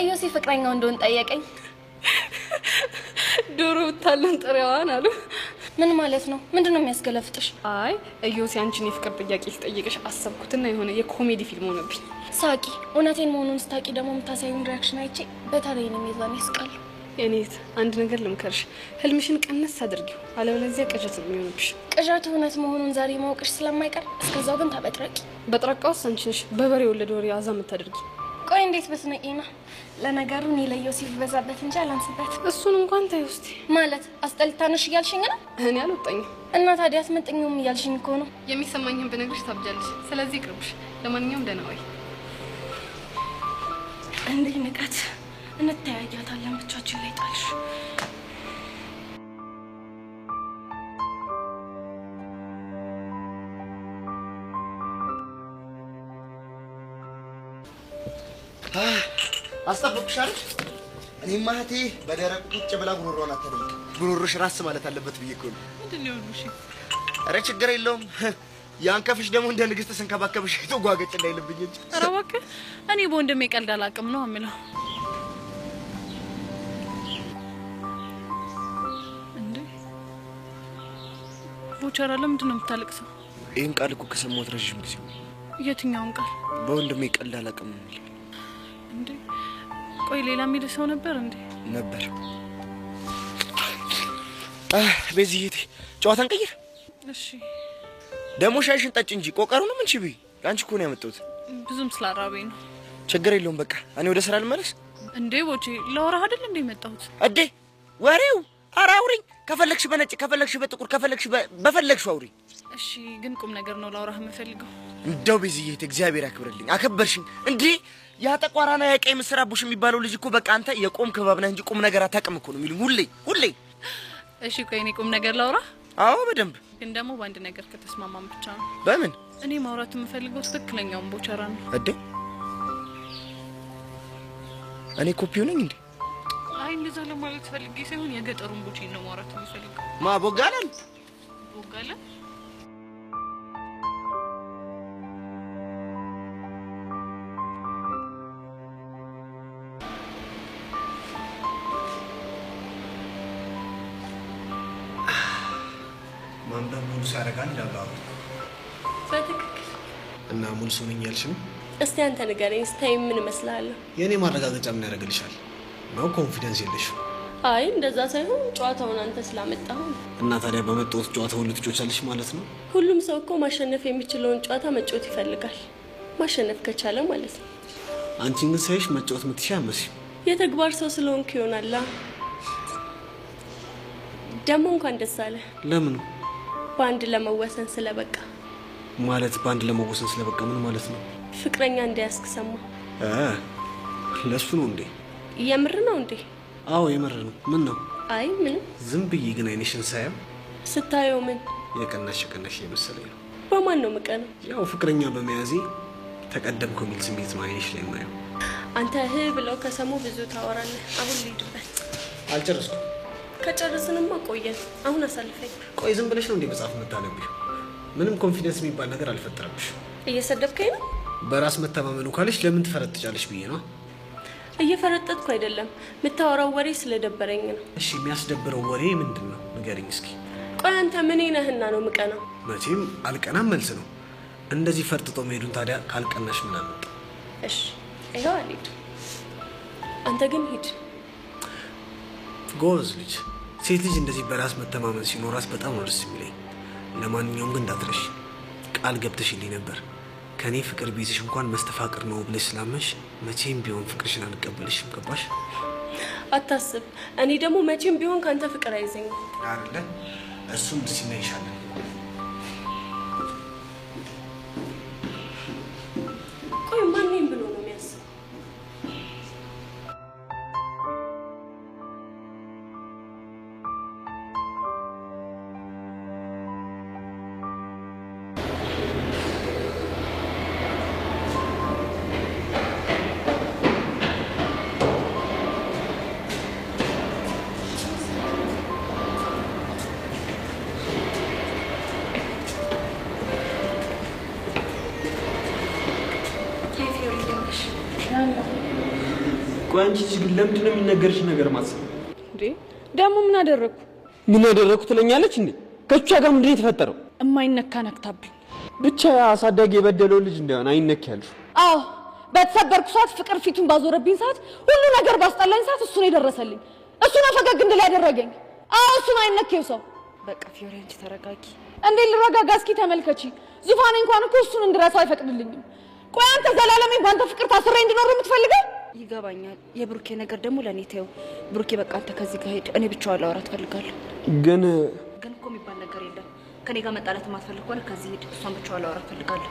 K: እዮሲ ፍቅረኛው እንደሆን ጠየቀኝ።
C: ዶሮ ብታለን ጥሬዋን አሉ።
K: ምን ማለት ነው? ምንድነው የሚያስገለፍጥሽ?
C: አይ እዮሲ አንቺን የፍቅር ጥያቄ ልጠይቅሽ አሰብኩትና የሆነ የኮሜዲ ፊልም ሆነብኝ።
K: ሳቂ። እውነቴን መሆኑን ስታቂ ደግሞ የምታሳዩን ሪያክሽን አይቼ በተለይ ነው የሚዛን ያስቃል።
C: የኔት አንድ ነገር ልምከርሽ፣ ህልምሽን ቀነስ አድርጊው፣ አለበለዚያ ቅዠት ነው የሚሆንብሽ።
K: ቅዠቱ እውነት መሆኑን ዛሬ ማወቅሽ ስለማይቀር እስከዛው ግን ታበጥረቂ።
C: በጥረቃውስ አንቺ ነሽ በበሬ ወለደ ወሬ አዛ የምታደርጊ።
K: ቆይ እንዴት በስነቂ ነው? ለነገሩ እኔ ለዮሴፍ በዛበት እንጂ አላንስበት።
C: እሱን እንኳን ተይ ውስጥ
K: ማለት አስጠልታነሽ እያልሽኝ ነው?
C: እኔ አልወጣኝም።
K: እና ታዲያ አትመጥኝም እያልሽኝ እኮ ነው።
C: የሚሰማኝን ብነግርሽ ታብጃለሽ። ስለዚህ ይቅርብሽ። ለማንኛውም ደህና ዋይ።
K: እንዴ ንቀት እንተያያታለን ብቻችን ላይ ጣልሽ።
J: አስጠብቅሽ አይደል? እኔማ እህቴ በደረቅ ቁጭ ብላ ጉሮሮን አትደልቅ። ጉሮሮሽ ራስ ማለት አለበት ብዬ እኮ ነው።
C: ምንድን ነው እሺ?
J: ኧረ ችግር የለውም። ያንከፍሽ ደግሞ እንደ ንግስት ስንከባከብሽ ተጓገጭ እንዳይልብኝ እንጂ።
C: ኧረ እባክህ እኔ በወንድሜ ቀልድ አላውቅም ነው የምለው። እንዴ ቦቸራ ለምንድን ነው የምታለቅሰው?
J: ይህን ቃል እኮ ከሰማሁት ረዥም ጊዜ።
C: የትኛውን ቃል?
J: በወንድሜ ቀልድ አላውቅም የሚል።
C: እንዴ ቆይ ሌላ የሚል ሰው ነበር እንዴ?
J: ነበር። በዚህ እህቴ ጨዋታን ቀይር።
C: እሺ
J: ደግሞ ሻይሽን ጠጭ እንጂ ቆቀሩንም እንቺ ቢ አንቺ እኮ ነው ያመጣሁት።
C: ብዙም ስላራበኝ ነው።
J: ችግር የለውም በቃ እኔ ወደ ስራ ልመለስ።
C: እንዴ ቦቼ ላወራህ አይደል እንዴ መጣሁት?
J: እዴ ወሬው ኧረ አውሪኝ። ከፈለግሽ በነጭ ከፈለግሽ በጥቁር ከፈለግሽ በፈለግሽ አውሪኝ።
C: እሺ ግን ቁም ነገር ነው ላወራህ የምፈልገው።
J: እንደው በዚህ እህቴ እግዚአብሔር ያክብርልኝ፣ አከበርሽኝ። እንዴ ያ ጠቋራና ያቀይ ምስራ ቡሽ የሚባለው ልጅ እኮ በቃ አንተ የቆም ከባብ ነህ እንጂ ቁም ነገር አታውቅም እኮ ነው የሚሉኝ ሁሌ።
C: እሺ ቆይ እኔ ቁም ነገር ላውራህ?
J: አዎ በደንብ።
C: ግን ደግሞ በአንድ ነገር ከተስማማን ብቻ ነው።
J: በምን?
C: እኔ ማውራት የምፈልገው ትክክለኛውን ቦቸራ ነው።
J: እዴ እኔ ኮፒው ነኝ እንዴ?
C: አይ እንደዛ ለማለት ፈልጌ ሳይሆን የገጠሩን ቦቼ ነው ማውራት የምፈልገው።
J: ማ ቦጋለን?
C: ቦጋለን?
J: ማንበብ ሙሉ ሳረጋን ይላሉ።
K: በትክክል
L: እና ሙሉ ሰው ነኝ ያልሽ ነው?
K: እስቲ አንተ ንገረኝ፣ ስታይ ምን መስላል?
L: የኔ ማረጋገጫ ምን ያደርግልሻል? ነው ኮንፊደንስ የለሽ?
K: አይ እንደዛ ሳይሆን ጨዋታውን አንተ ስላመጣው።
L: እና ታዲያ በመጣሁት ጨዋታ ሁሉ ትጮቻለሽ ማለት ነው?
K: ሁሉም ሰው እኮ ማሸነፍ የሚችለውን ጨዋታ መጫወት ይፈልጋል፣ ማሸነፍ ከቻለ ማለት ነው።
L: አንቺን ግን ሳይሽ መጫወት የምትችይ አትመስይም።
K: የተግባር ሰው ስለሆንክ ይሆናል። ደግሞ እንኳን ደስ አለ።
L: ለምን?
K: በአንድ ለመወሰን ስለበቃ።
L: ማለት በአንድ ለመወሰን ስለበቃ ምን ማለት ነው?
K: ፍቅረኛ እንዳያስክ ሰማ።
L: ለሱ ነው እንዴ?
K: የምር ነው እንዴ?
L: አዎ የምር ነው። ምን ነው?
K: አይ ምንም።
L: ዝም ብዬ ግን አይንሽን ሳየው።
K: ስታየው ምን?
L: የቀናሽ የመሰለኝ ነው።
K: በማን ነው የምቀነው?
L: ያው ፍቅረኛ በመያዜ ተቀደምኩ የሚል ስሜት ነው አይንሽ ላይ የማየው።
K: አንተ ብለው ከሰሙ ብዙ ታወራለህ። አሁን ልሂድበት።
L: አልጨረስኩም።
K: ከጨረስንማ ቆየን። አሁን አሳልፈኝ።
L: ቆይ ዝም ብለሽ ነው እንዴ መጽሐፍ የምታነቢው? ምንም ኮንፊደንስ የሚባል ነገር አልፈጠረብሽ።
K: እየሰደብከኝ ነው?
L: በራስ መተማመኑ ካለሽ ለምን ትፈረጥጫለሽ ብዬ ነው።
K: እየፈረጠጥኩ አይደለም፣ የምታወራው ወሬ ስለደበረኝ ነው።
L: እሺ የሚያስደብረው ወሬ ምንድን ነው ንገሪኝ እስኪ።
K: ቆይ አንተ ምን ነህና ነው የምቀናው?
L: መቼም አልቀናም መልስ ነው። እንደዚህ ፈርጥጦ መሄዱን ታዲያ ካልቀናሽ ምን አመጣ?
K: እሺ ይኸው አልሄድ። አንተ ግን ሂድ።
L: ጎበዝ ልጅ። ሴት ልጅ እንደዚህ በራስ መተማመን ሲኖራት በጣም ነው ደስ የሚለኝ። ለማንኛውም ግን እንዳትረሽ፣ ቃል ገብተሽልኝ ነበር ከኔ ፍቅር ቢይዝሽ እንኳን መስተፋቅር ነው ብለሽ ስላመንሽ መቼም ቢሆን ፍቅርሽን አልቀበልሽም። ገባሽ?
K: አታስብ። እኔ ደግሞ መቼም ቢሆን ካንተ ፍቅር አይዘኝም
L: አይደለ? እሱም ደስ ይለኛል።
K: ቆይ ማንንም ብሎ ነው የሚያስብ?
G: ቆይ አንቺ ግን ለምንድን ነው የሚነገርሽ ነገር ማሰብ
H: እንዴ? ደግሞ ምን አደረኩ?
G: ምን ያደረኩ ትለኛለች እንዴ? ከቿ ጋር ምንድን ነው የተፈጠረው?
H: እማይነካ ነክታብኝ።
G: ብቻ አሳዳጊ የበደለው ልጅ እንዳይሆን አይነክ ያልሽ።
H: አዎ በተሰበርኩ ሰዓት፣ ፍቅር ፊቱን ባዞረብኝ ሰዓት፣ ሁሉ ነገር ባስጠላኝ ሰዓት እሱ ነው የደረሰልኝ። እሱ ነው ፈገግ እንድል ያደረገኝ። አዎ እሱ ነው አይነኬው ሰው። በቃ ፊዮሪ አንቺ ተረጋጊ። እንዴ ልረጋጋ? እስኪ ተመልከቺ። ዙፋኔ እንኳን እኮ እሱን እንድረሳው አይፈቅድልኝም። ቆይ አንተ ዘላለሜን በአንተ ፍቅር ታስሬ እንድኖር የምትፈልገው? ይገባኛል። የብሩኬ ነገር ደግሞ ለኔ ተይው። ብሩኬ በቃ አንተ ከዚህ ጋር ሄድ። እኔ ብቻዋን ላወራት ፈልጋለሁ።
G: ግን
H: እኮ የሚባል ነገር የለም። ከኔ ጋር መጣላት የማትፈልግ ከሆነ ከዚህ ሄድ። እሷን ብቻዋን ላወራት ፈልጋለሁ።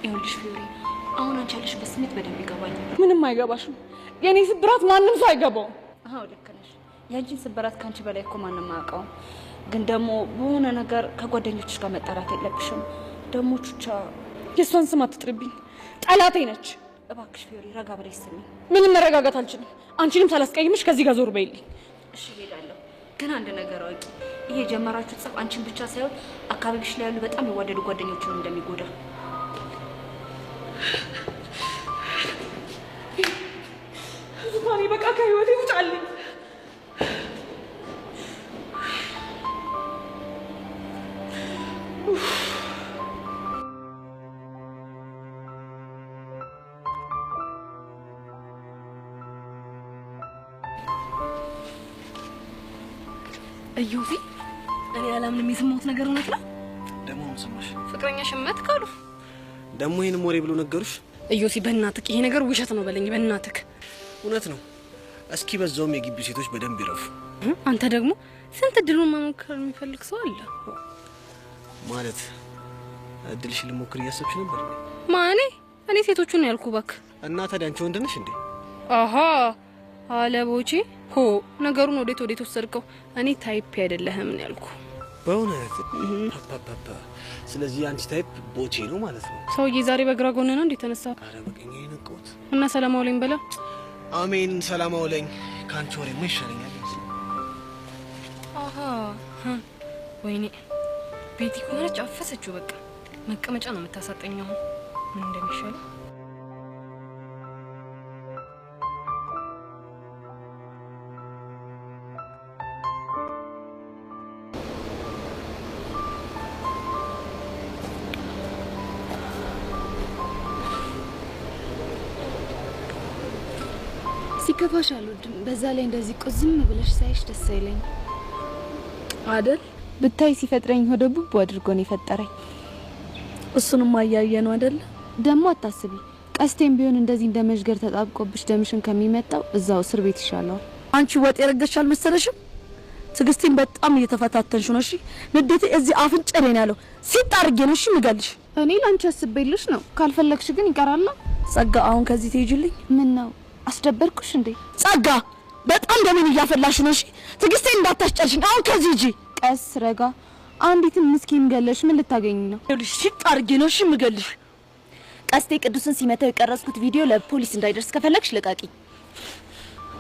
H: ይኸውልሽ ፊዮሪ፣ አሁን አንቺ ያለሽበት ስሜት በደንብ ይገባኛል። ምንም አይገባሽም። የኔ ስብራት ማንም ሰው አይገባውም። አዎ ልክ ነሽ። የአንቺን ስብራት ከአንቺ በላይ እኮ ማንም አያውቀውም። ግን ደግሞ በሆነ ነገር ከጓደኞችሽ ጋር መጣላት የለብሽም። ደግሞ ቹቻ የእሷን ስም አትጥሪብኝ፣ ጠላቴ ነች። እባክሽ ፊዮሪ ረጋ ብለሽ ስሚ። ምንም መረጋጋት አልችልም። አንቺንም ሳላስቀይምሽ ከዚህ ጋር ዞር በይልኝ። እሺ እሄዳለሁ። ግን አንድ ነገር አውቂ፣ ይሄ የጀመራችሁት ጸብ አንቺን ብቻ ሳይሆን አካባቢሽ ላይ ያሉ በጣም የዋደዱ ጓደኞችን እንደሚጎዳ። ዙፋኔ በቃ ከህይወቴ ውጣልኝ።
K: እዩዚ እኔ አላምንም። የሰማሁት ነገር እውነት ነው?
L: ደግሞ ምን ሰማሽ?
K: ፍቅረኛሽ መት ካሉ
L: ደግሞ ይሄን ሞሬ ብሎ ነገሩሽ?
K: እዩሲ በእናትህ ይሄ ነገር ውሸት ነው በለኝ። በእናትህ
L: እውነት ነው። እስኪ በዛውም የግቢው ሴቶች በደንብ ይረፉ።
K: አንተ ደግሞ ስንት እድሉን መሞከር የሚፈልግ ሰው አለ
L: ማለት። እድልሽን ልሞክር እያሰብሽ ነበር?
K: ማኔ እኔ ሴቶቹን ያልኩ እባክህ።
L: እና ታዲያ አንቺ ወንድ ነሽ እንዴ?
K: አሃ አለቦቼ ሆ ነገሩን ወዴት ወሰድከው? እኔ ታይፕ አይደለህም ነው ያልኩ።
L: በእውነት ስለዚህ አንቺ ታይፕ ቦቼ ነው ማለት ነው።
K: ሰውዬ ዛሬ በግራ ጎን ነው እንዴ ተነሳ?
L: አረ በቀኝ የነቀውት
K: እና ሰላም አውለኝ በላ።
L: አሜን ሰላም አውለኝ። ካንቺ ወሬማ ይሻለኛል።
K: አሃ ወይኔ ቤቲ ኮነች አፈሰችው። በቃ መቀመጫ ነው የምታሳጠኛው። ምን እንደሚሻለው
E: ሲከፋሽ አልወድም። በዛ ላይ እንደዚህ ቁዝም ብለሽ ሳይሽ ደስ አይለኝ አይደል? ብታይ ሲፈጥረኝ ሆደ ቡቡ አድርጎ ነው የፈጠረኝ።
D: እሱንም አያየ ነው አይደል?
E: ደሞ አታስቢ። ቀስቴም ቢሆን እንደዚህ እንደመሽገር ተጣብቆብሽ ደምሽን ከሚመጣው እዛው እስር ቤት ይሻላል።
D: አንቺ ወጥ የረገሻል መሰለሽም? ትግስቴን በጣም እየተፈታተንሽ ነው። እሺ ንዴቴ እዚህ አፍንጫ ላይ ነው ያለው። ሲጣርጌ ነው እሺ ምገልሽ።
E: እኔ ላንቺ አስቤልሽ ነው። ካልፈለግሽ ግን ይቀራል።
D: ጸጋ አሁን ከዚህ ትሄጂልኝ?
E: ምን ነው አስደበርኩሽ እንዴ?
D: ጸጋ በጣም ደሜን እያፈላሽ ነው። እሺ ትግስቴን እንዳታስጨርሽኝ። አሁን ከዚህ ሂጂ።
E: ቀስ ረጋ። አንዲትን ምስኪን ገለሽ ምን ልታገኝ ነው?
D: ይኸውልሽ ሲጣርጌ ነው እሺ ምገልሽ።
M: ቀስቴ ቅዱስን ሲመታው የቀረጽኩት ቪዲዮ ለፖሊስ እንዳይደርስ ከፈለግሽ ልቃቂ።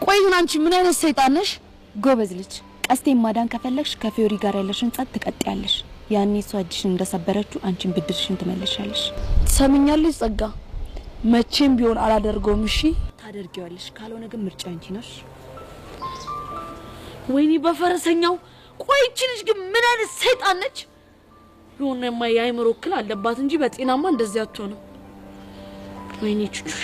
D: ቆይ ግን አንቺ ምን አይነት ሰይጣን ነሽ?
E: ጎበዝ ልጅ። ቀስቴን ማዳን ከፈለግሽ ከፊዮሪ ጋር ያለሽን ጸጥ ትቀጥያለሽ። ያኔ እሷ እጅሽን እንደሰበረችው አንቺን ብድርሽን ትመልሻለሽ።
D: ትሰሚኛለሽ ጸጋ? መቼም ቢሆን አላደርገውም። እሺ
M: ታደርጊዋለሽ። ካልሆነ ግን ምርጫ አንቺ ነሽ።
D: ወይኔ በፈረሰኛው። ቆይ እቺ ልጅ ግን ምን አይነት ሰይጣን ነች? የሆነማ የአይምሮ እክል አለባት እንጂ በጤናማ እንደዚህ አትሆንም። ወይኔ ቹቹሻ።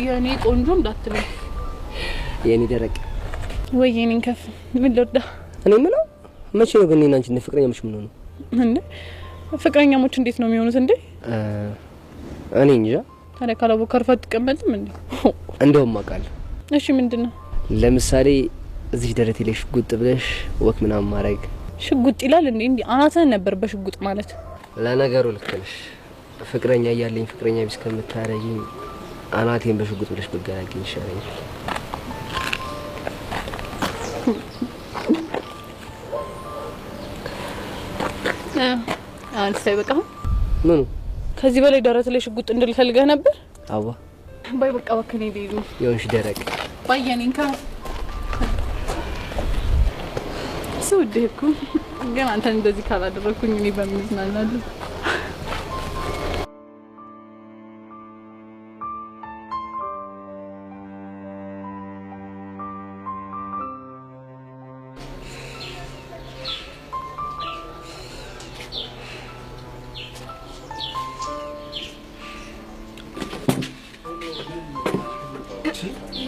C: የኔ ቆንጆ እንዳትለኝ።
I: የኔ ደረቅ
C: ወይ የኔን ከፍ ምን ልወዳ?
I: እኔ ምነው መቼ ነው ግን እኔና አንቺ ፍቅረኛሞች ምን ሆነ
C: እንዴ? ፍቅረኛሞች እንዴት ነው የሚሆኑት እንዴ?
I: እኔ እንጃ።
C: ታዲያ ካላቦ ከርፋት ተቀመጥም እንዴ?
I: እንደውም አውቃለሁ።
C: እሺ ምንድነው?
I: ለምሳሌ እዚህ ደረቴ ላይ ሽጉጥ ብለሽ ወክ ምናምን ማድረግ።
C: ሽጉጥ ይላል እንዴ? እንዴ አናተን ነበር በሽጉጥ ማለት።
I: ለነገሩ ልክ ነሽ። ፍቅረኛ እያለኝ ፍቅረኛ ቢስ ከምታረጊኝ አናቴን በሽጉጥ ብለሽ ብገላግኝ ይሻለኛል።
C: አንተ ሳይበቃ
I: ምኑ?
C: ከዚህ በላይ ደረት ላይ ሽጉጥ እንድልፈልገህ ነበር?
I: አዋ
C: ባይ በቃ ወከኔ ቢሉ
I: ይሁንሽ ደረቅ።
C: ባየኔን ከ ሱድኩ ግን አንተ እንደዚህ ካላደረኩኝ እኔ በምዝናናለሁ።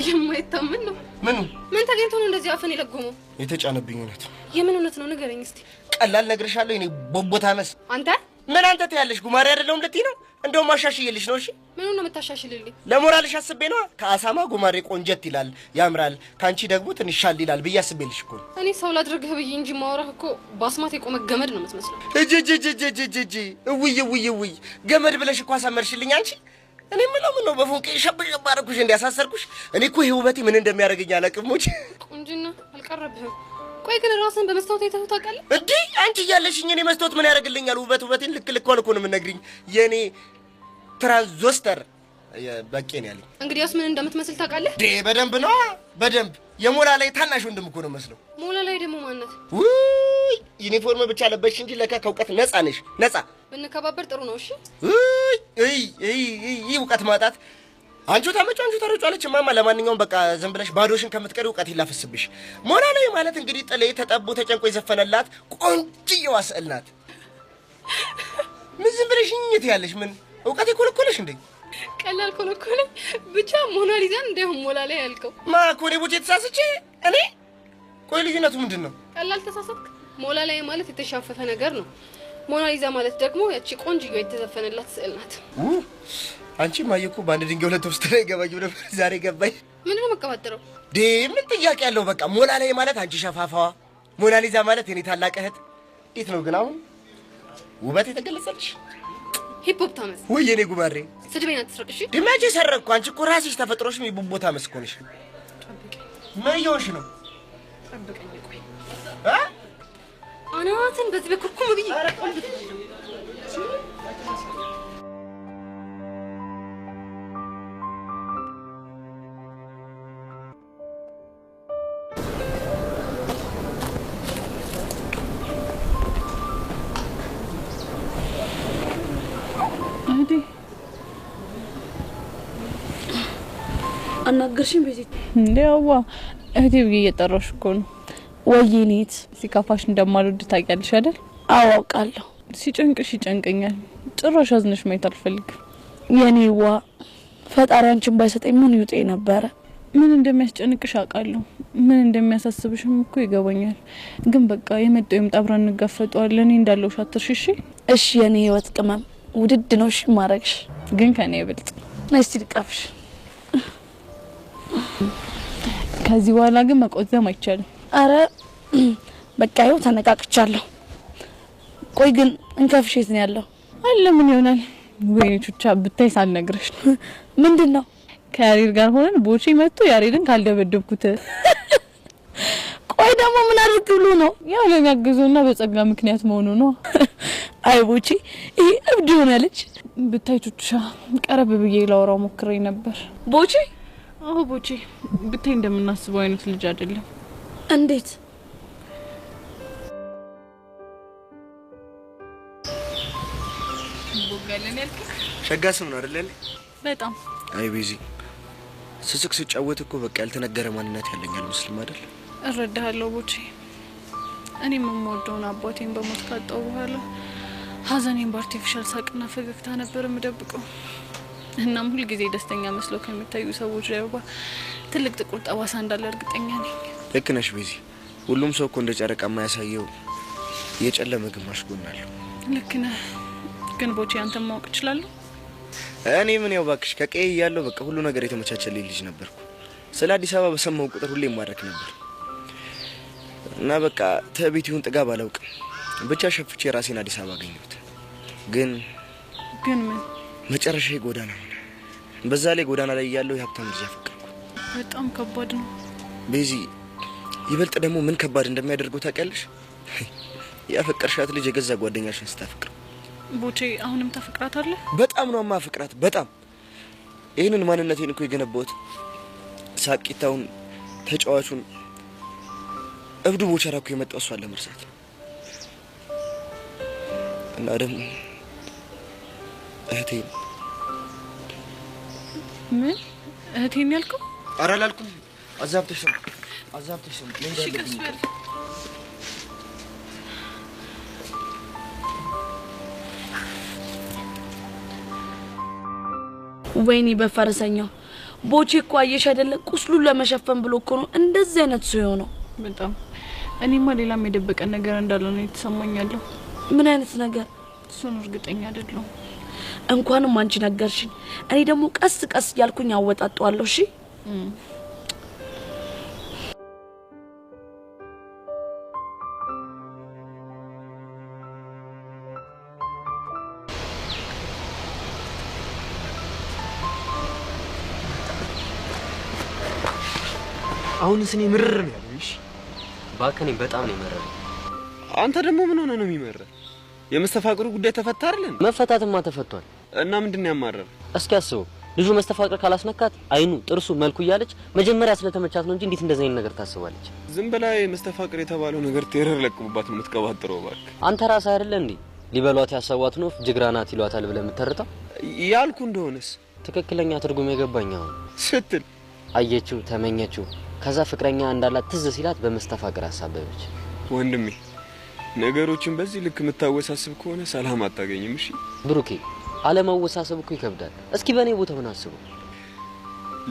J: የማይታመን ነው። ምን ተገኝቶ ነው እንደዚህ አፈን የለጎመው?
A: የተጫነብኝ እውነት።
J: የምን እውነት ነው ንገረኝ እስቲ።
A: ቀላል ነግርሻለሁ። እኔ ቦቦታመስ።
J: አንተ
A: ምን አንተ ትያለሽ? ጉማሬ አይደለም ልትይ ነው? እንደውም አሻሽዬልሽ ነው። እሺ
J: ምን ነው የምታሻሽልልኝ?
A: ለሞራልሽ አስቤ ነው። ከአሳማ ጉማሬ ቆንጀት ይላል ያምራል፣ ካንቺ ደግሞ ትንሽ ሻል ይላል ብዬ አስቤልሽ እኮ።
J: እኔ ሰው ላድርግህ ብዬ እንጂ ማወራህ እኮ ባስማት የቆመ ገመድ ነው የምትመስለው።
A: እጅ ውይ ገመድ ብለሽ እኮ አሳመርሽልኝ አንቺ። እኔ ምን ነው በፎንቄ ሸብሸብ አደረኩሽ እንዲያሳሰርኩሽ? እኔ እኮ ይሄ ውበቴ ምን እንደሚያደርገኝ አላውቅም። ሞች
J: ቁንጅና አልቀረብህም። ቆይ ግን ራስን በመስታወት አይተኸው ታውቃለህ
A: እንዴ? አንቺ እያለሽኝ እኔ መስታወት ምን ያደርግልኛል? ውበቴን ልክ ልኳን እኮ ነው የምነግሪኝ። የኔ ትራንዞስተር በቄ ነው ያለኝ።
J: እንግዲያውስ ምን እንደምትመስል ታውቃለህ?
A: በደንብ ነው በደንብ። የሞላ ላይ ታናሽ ወንድም እኮ ነው መስለው።
J: ሞላ ላይ ደግሞ ማናት?
A: ውይ ዩኒፎርም ብቻ ለበሽ እንጂ ለካ ከእውቀት ነፃ ነሽ። ነፃ
J: ብንከባበር ጥሩ ነው። እሺ
A: እውቀት ማጣት አንቺ ታረጫለች ማማ። ለማንኛውም በቃ ዝም ብለሽ ባዶሽን ከምትቀሪ እውቀት ይላፈስብሽ። ሞላ ላይ ማለት እንግዲህ ጥሌ ተጠቦ ተጨንቆ የዘፈነላት ቆንጅየዋ ስዕል ናት። ምን ዝም ብለሽ እኝት ያለሽ? ምን እውቀት ይኮለኮለሽ እንዴ?
J: ቀላል ኮለኮለኝ ብቻ ሞናሊዛን እንደውም ሞላ ላይ ያልከው
A: ማኮኔ ቦቼ ተሳስቼ እኔ። ቆይ ልዩነቱ ምንድን ነው?
J: ቀላል ተሳሳትክ። ሞላ ላይ ማለት የተሻፈፈ ነገር ነው። ሞናሊዛ ማለት ደግሞ ያቺ ቆንጅዮ የተዘፈነላት ስዕል ናት።
A: አንቺ ማየኩ በአንድ ድንጋይ ሁለት ወስደህ ላይ ገባኝ ነበር። ዛሬ ገባኝ።
J: ምንድን ነው መቀባጠረው?
A: ምን ጥያቄ ያለው? በቃ ሞላ ላይ ማለት አንቺ ሸፋፋዋ፣ ሞናሊዛ ማለት የኔ ታላቅ እህት። እንዴት ነው ግን አሁን ውበት የተገለጸልሽ?
J: ሂፕ ሆፕ ታመስ
A: ወይ የኔ ጉማሬ።
J: ስድቤን አትስረቅ እሺ።
A: ድማጄ ሰረቅኩ። አንቺ እኮ ራስሽ ተፈጥሮሽ የሚቦቦታ መስኮንሽ። ምን እየሆንሽ ነው?
J: ጠብቀኝ ቆይ። አናትን በዚህ በኩርኩም ብዬ
D: አናገርሽኝ በዚህ
C: እንዴዋ እህቴ ብዬ እየጠራሽ እኮ ነው።
D: ወይኔት
C: ሲከፋሽ እንደማልወድ ታውቂያለሽ አይደል?
D: አዎ አውቃለሁ።
C: ሲጨንቅሽ ይጨንቀኛል። ጭራሽ አዝነሽ ማየት አልፈልግም።
D: የኔዋ ፈጣሪ አንቺን ባይሰጠኝ ምን ይውጤ ነበረ።
C: ምን እንደሚያስጨንቅሽ አውቃለሁ። ምን እንደሚያሳስብሽም እኮ ይገባኛል። ግን በቃ የመጣው ይምጣ፣ አብረን እንጋፈጠዋለን። እኔ እንዳለውሽ አትርሺ።
D: እሺ የኔ ህይወት ቅመም ውድድ ነው እሺ ማረግሽ፣
C: ግን ከኔ ይበልጥ
D: ነስቲ ልቀፍሽ።
C: ከዚህ በኋላ ግን መቆዘም አይቻልም።
D: አረ በቃ ይኸው ተነቃቅቻለሁ። ቆይ ግን እንከፍሽ የት ነው ያለው?
C: አለ ምን ይሆናል? ወይኔ ቹቻ ብታይ ሳልነግርሽ።
D: ምንድነው?
C: ከያሬድ ጋር ሆነን ቦቼ መጥቶ ያሬድን ካልደበደብኩት።
D: ቆይ ደግሞ ምን አድርግ ብሎ ነው?
C: ያው ለሚያግዙና በጸጋ ምክንያት መሆኑ ነው።
D: አይ ቦቼ ይሄ እብድ ሆነልሽ።
C: ብታይ ቹቻ ቀረብ ብዬ ላወራው ሞክሬ ነበር።
D: ቦቼ?
C: አዎ ቦቼ ብታይ እንደምናስበው አይነት ልጅ አይደለም።
D: እንዴት?
C: ቦጋለን ያልክ
A: ሸጋ ስም ነው አይደል?
C: በጣም
A: አይ ቢዚ ስስቅ ስጫወት እኮ በቃ ያልተነገረ ማንነት ያለኛል ሙስሊም አይደል?
C: እረዳሃለሁ ቦቼ። እኔም የምወደውን አባቴን በሞት ካጣው በኋላ ሀዘኔን በአርቲፊሻል ሳቅና ፈገግታ ነበር የምደብቀው። እናም ሁል ጊዜ ደስተኛ መስለው ከሚታዩ ሰዎች ጀርባ ትልቅ ጥቁር ጠባሳ እንዳለ እርግጠኛ ነኝ።
A: ልክ ነሽ ቢዚ። ሁሉም ሰው እኮ እንደ ጨረቃ የማያሳየው የጨለመ ግማሽ ጎን አለው።
C: ልክ ነህ። ግን ቦቼ አንተ ማወቅ እችላለሁ?
A: እኔ ምን ያው ባክሽ ከቀይ ያለው በቃ ሁሉ ነገር የተመቻቸልኝ ልጅ ነበርኩ። ስለ አዲስ አበባ በሰማው ቁጥር ሁሌ ማረክ ነበር እና በቃ ተቤት ይሁን ጥጋብ አላውቅም ብቻ ሸፍቼ ራሴን አዲስ አበባ አገኘሁት። ግን
C: ምን
A: መጨረሻዬ ጎዳና ሆነ። በዛ ላይ ጎዳና ላይ ያለው የሀብታም ልጅ አፈቀርኩ።
C: በጣም ከባድ ነው
A: ቤዚ። ይበልጥ ደግሞ ምን ከባድ እንደሚያደርገው ታውቂያለሽ? ያፈቀርሻት ልጅ የገዛ ጓደኛሽን ስታፈቅር።
C: ቦቼ አሁንም ታፈቅራታለህ?
A: በጣም ነው ማፈቅራት በጣም። ይሄንን ማንነቴን እኮ የገነባሁት ሳቂታውን ተጫዋቹን እብዱ ቦቸራ እኮ የመጣው እሷን ለመርሳት እና ደግሞ እህቴን።
C: ምን እህቴን ያልከው?
A: ኧረ አላልኩም። አዛብተሽ ነው።
D: ወይኔ በፈረሰኛው ቦቼ እኮ አየሽ አይደለ? ቁስሉን ለመሸፈን ብሎ እኮ ነው እንደዚህ አይነት ሰው ነው።
C: በጣም እኔማ ሌላም የደበቀ ነገር እንዳለ ነው የተሰማኛለሁ።
D: ምን አይነት ነገር?
C: እሱን እርግጠኛ አይደለሁም።
D: እንኳንም አንቺ ነገርሽኝ። እኔ ደግሞ ቀስ ቀስ ያልኩኝ አወጣጣዋለሁ። እሺ
L: አሁን ስኔ ምርር ነው ያለሽ።
N: ባከኔ በጣም ነው የመረረ።
G: አንተ ደግሞ ምን ሆነ ነው የሚመረ? የመስተፋቅሩ ጉዳይ ተፈታ አይደል?
N: መፈታትማ ተፈቷል።
G: እና ምንድነው ያማረረ?
N: እስኪ አስበው፣ ልጁ መስተፋቅር ካላስነካት አይኑ፣ ጥርሱ፣ መልኩ እያለች መጀመሪያ ስለተመቻት ነው እንጂ እንዴት እንደዚህ አይነት ነገር ታስባለች?
G: ዝም ብላ መስተፋቅር የተባለው ነገር ቴረር ለቅሙባት ነው የምትቀባጥረው። እባክህ
N: አንተ ራስህ አይደለ እንዴ ሊበሏት ያሰቧት ነው ጅግራናት ይሏታል ብለህ የምትተርተው?
G: ያልኩ እንደሆነስ
N: ትክክለኛ ትርጉም የገባኛው
G: ስትል
N: አየችው፣ ተመኘችው፣ ከዛ ፍቅረኛ እንዳላት ትዝ ሲላት በመስተፋቅር አሳበበች።
G: ወንድሜ ነገሮችን በዚህ ልክ የምታወሳስብ ከሆነ ሰላም አታገኝም። እሺ
N: ብሩኬ፣ አለማወሳሰብ እኮ ይከብዳል። እስኪ በኔ ቦታ ምን አስቡ።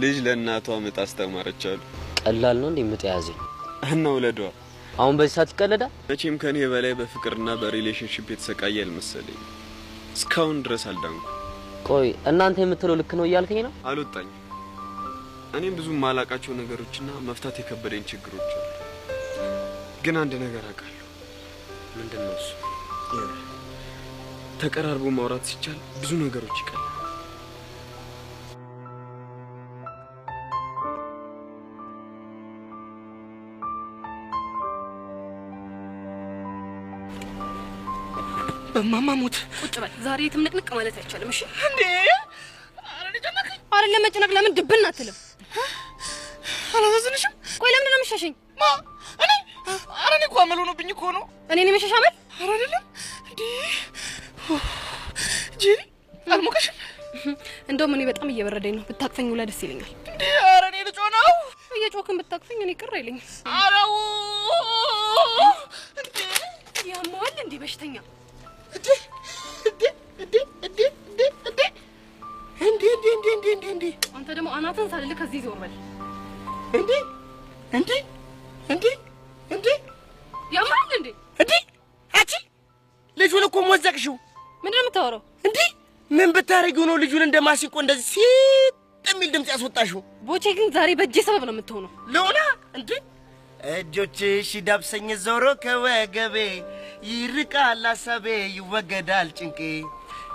G: ልጅ ለእናቷ ምጥ አስተማረቻሉ።
N: ቀላል ነው እንዴ ምጥ ያዘኝ?
G: እና ወለዷ
N: አሁን በዚህ ሰዓት ይቀለዳል?
G: መቼም ከኔ በላይ በፍቅርና በሪሌሽንሺፕ የተሰቃየ አልመሰለኝ። እስካሁን ድረስ አልዳንኩ።
N: ቆይ እናንተ የምትለው ልክ ነው እያልከኝ ነው?
G: አልወጣኝ። እኔም ብዙ ማላቃቸው ነገሮችና መፍታት የከበደኝ ችግሮች አሉ። ግን አንድ ነገር አውቃለሁ።
N: ምንድነው እሱ?
G: ተቀራርቦ ማውራት ሲቻል ብዙ ነገሮች ይቀላል።
K: በማማሙት ቁጭ በል። ዛሬ ትምንቅንቅ ማለት አይቻልም። እሺ እንዴ? አረ ለመጨነቅ ለምን ድብን አትልም? አላዘዝንሽም? ቆይ ለምን ነው የምትሸሸኝ? እኔ አረ እኔ እኮ አመል ሆኖብኝ እኮ ነው። እኔ ነኝ የምሸሽ አመል? አረ አይደለም እንዴ ጂኒ እንደውም እኔ በጣም እየበረደኝ ነው። ብታቅፈኝ ውላ ደስ ይለኛል። እንዴ አረ እኔ ልጆ ነው። እየጮ
C: እየጮክን ብታቅፈኝ እኔ ቅር አይለኝ።
J: አረው
C: ያማል እንዴ በሽተኛ
J: እንዴ
C: አንተ ደግሞ አናትን ሳልልህ ከዚህ ዞር በል።
J: እንዴ
C: ያማል እንዴ
J: አቺ ልጁን እኮ ሞዘቅሽው።
C: ምንድን ነው የምታወራው?
J: እንዴ ምን ብታረጊው ነው ልጁን እንደማሲቆ እንደዚህ ሲጥ የሚል ድምጽ ያስወጣሽው?
C: ቦቼ ግን ዛሬ በእጄ ሰበብ ነው የምትሆነው።
J: ለውና እንዴ እጆችሽ ዳብሰኝ ዞሮ ከወገቤ ይርቃል ሀሳቤ ይወገዳል ጭንቄ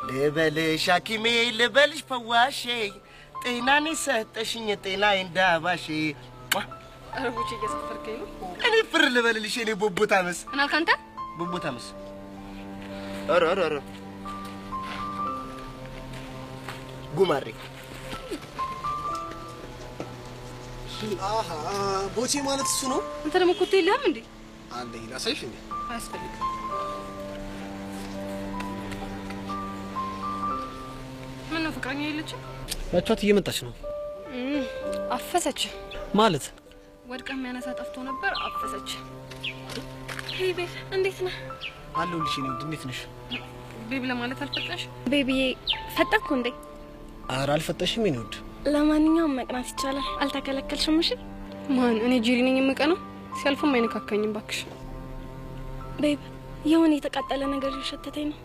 J: ልበልሽ ሐኪሜ ልበልሽ ፈዋሼ ጤናን ሰጠሽኝ ጤናዬን ዳባሼ።
C: ኧረ ቦቼ እያሳፈርከኝ ነው።
J: እኔ ፍር ልበልልሽ እኔ ቦቦታመስ
C: ምን አልክ አንተ?
J: ቦቦታመስ ኧረ ጉማሬ
L: አሃ ቦቼ ማለት እሱ ነው።
C: አንተ ደግሞ ኮቴ የለህም እንዴ?
L: አለኝ ላሳይሽ እንዴ?
C: አያስፈልግም። ምን ነው ፍቅረኛ የለችም?
L: ያቻት እየመጣች ነው።
C: አፈሰች
L: ማለት
C: ወድቃ የሚያነሳ ጠፍቶ ነበር አፈሰች። ሄይ ቤብ እንዴት ነህ?
L: አለሁልሽ። እኔ እንዴት ነሽ?
C: ቤብ ለማለት አልፈጠሽ?
K: ቤቢዬ ፈጠንኩ እንዴ?
L: ኧረ አልፈጠሽም የኔ ውድ።
K: ለማንኛውም መቅናት ይቻላል። አልተከለከልሽም። እሺ
C: ማን? እኔ ጂሪ ነኝ የምቀነው? ሲያልፍም አይነካካኝም ባክሽ።
K: ቤብ የሆነ የተቃጠለ ነገር እየሸተተኝ ነው።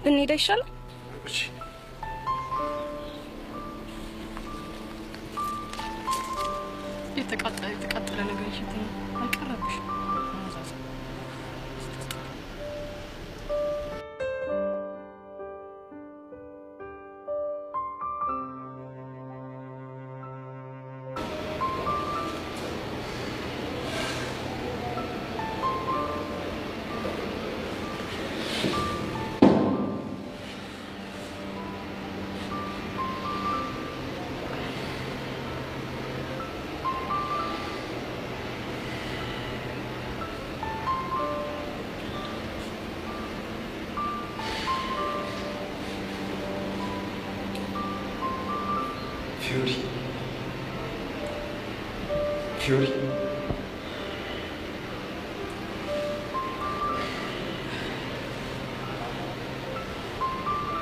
K: ብንሄድ አይሻልም?
L: እሺ
C: የተቃጠለ ነገር እየሸተተኝ ነው። አልቀረብሽ
G: ፊዮሪ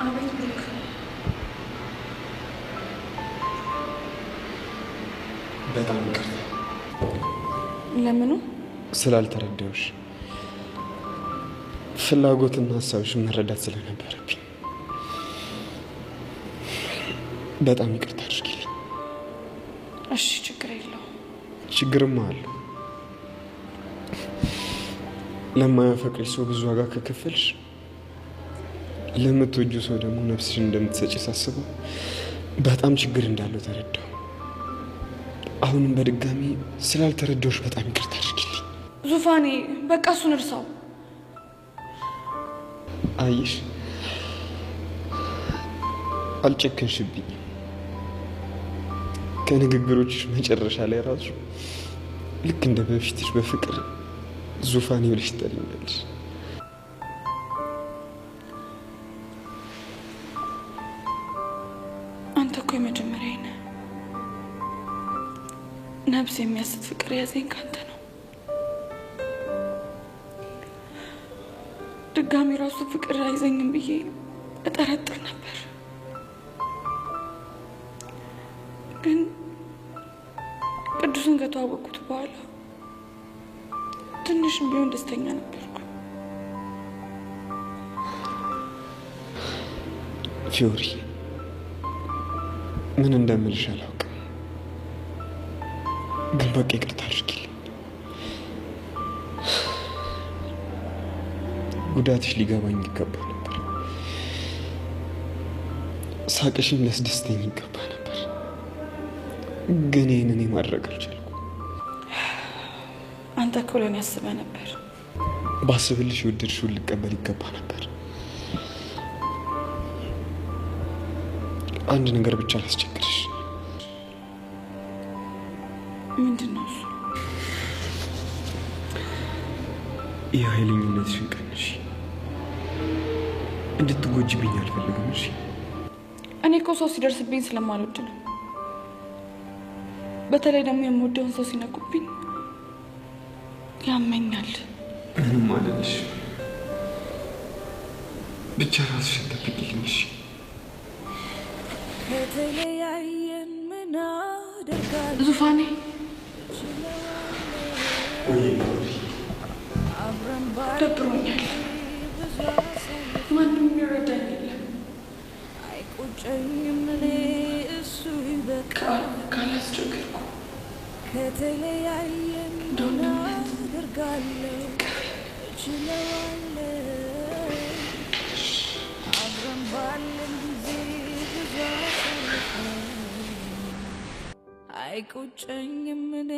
D: አቤት ብሩክ።
G: በጣም ይቅርታ
D: ለምኑ?
G: ስላልተረዳሁሽ ፍላጎትና ሀሳብሽን መረዳት ስለነበረብኝ በጣም ይቅርታ አድርጊልኝ።
D: እሺ ችግር የለውም።
G: ችግርማ አለው። ለማያፈቅርሽ ሰው ብዙ ዋጋ ከከፈልሽ ለምትወጁ ሰው ደግሞ ነፍስሽን እንደምትሰጪ ሳስበው በጣም ችግር እንዳለው ተረዳሁ። አሁንም በድጋሚ ስላልተረዳሁሽ በጣም ይቅርታ አድርጊልኝ።
D: ዙፋኔ በቃ እሱን እርሳው።
G: አየሽ አልጨከንሽብኝ። ከንግግሮችሽ መጨረሻ ላይ ራሱ ልክ እንደ በፊትሽ በፍቅር ዙፋኔ ብለሽ ትጠሪኛለሽ።
D: አንተ እኮ የመጀመሪያ ነህ። ነፍስ የሚያስት ፍቅር ያዘኝ ካንተ ነው። ድጋሚ ራሱ ፍቅር አይዘኝም ብዬ እጠረጥር ነበር፣ ግን ቅዱስን ከተዋወቅኩት በኋላ ትንሽም ቢሆን ደስተኛ ነበርኩ።
G: ፊዮሪ ምን እንደምልሽ አላውቅም፣ ግን በቃ ይቅርታ አድርጊልኝ። ጉዳትሽ ሊገባኝ ይገባ ነበር። ሳቅሽም ሊያስደስተኝ ይገባ ነበር፣ ግን ይህን እኔ ማድረግ አልቻልኩም።
D: አንተ እኮ ለእኔ አስበህ ነበር።
G: ባስብልሽ የወደድሽውን ልቀበል ይገባ ነበር። አንድ ነገር ብቻ ላስቸግርሽ።
D: ምንድን ነው እሱ?
G: የኃይለኝነትሽን ቀንሽ። እንድትጎጂብኝ አልፈልግም። እሺ?
D: እኔ እኮ ሰው ሲደርስብኝ ስለማልወድ ነው።
H: በተለይ ደግሞ የምወደውን ሰው ሲነኩብኝ ያመኛል።
G: ምንም አለልሽ። ብቻ ራስሽን ጠብቂልኝ እሺ?
O: ከተለያየን ምን አደርጋለሁ?
H: ዙፋኔ ደብሮኛል። ማንም ይረዳኝ የለም።
O: አይቆጨኝም እኔ እሱ ይበቃል
H: ካላስቸገርኩ።
O: ከተለያየን ምን አደርጋለሁ? እችለዋለሁ አብረን ባለን ጊዜ ብዙ አሳልፈን አይቆጨኝም እኔ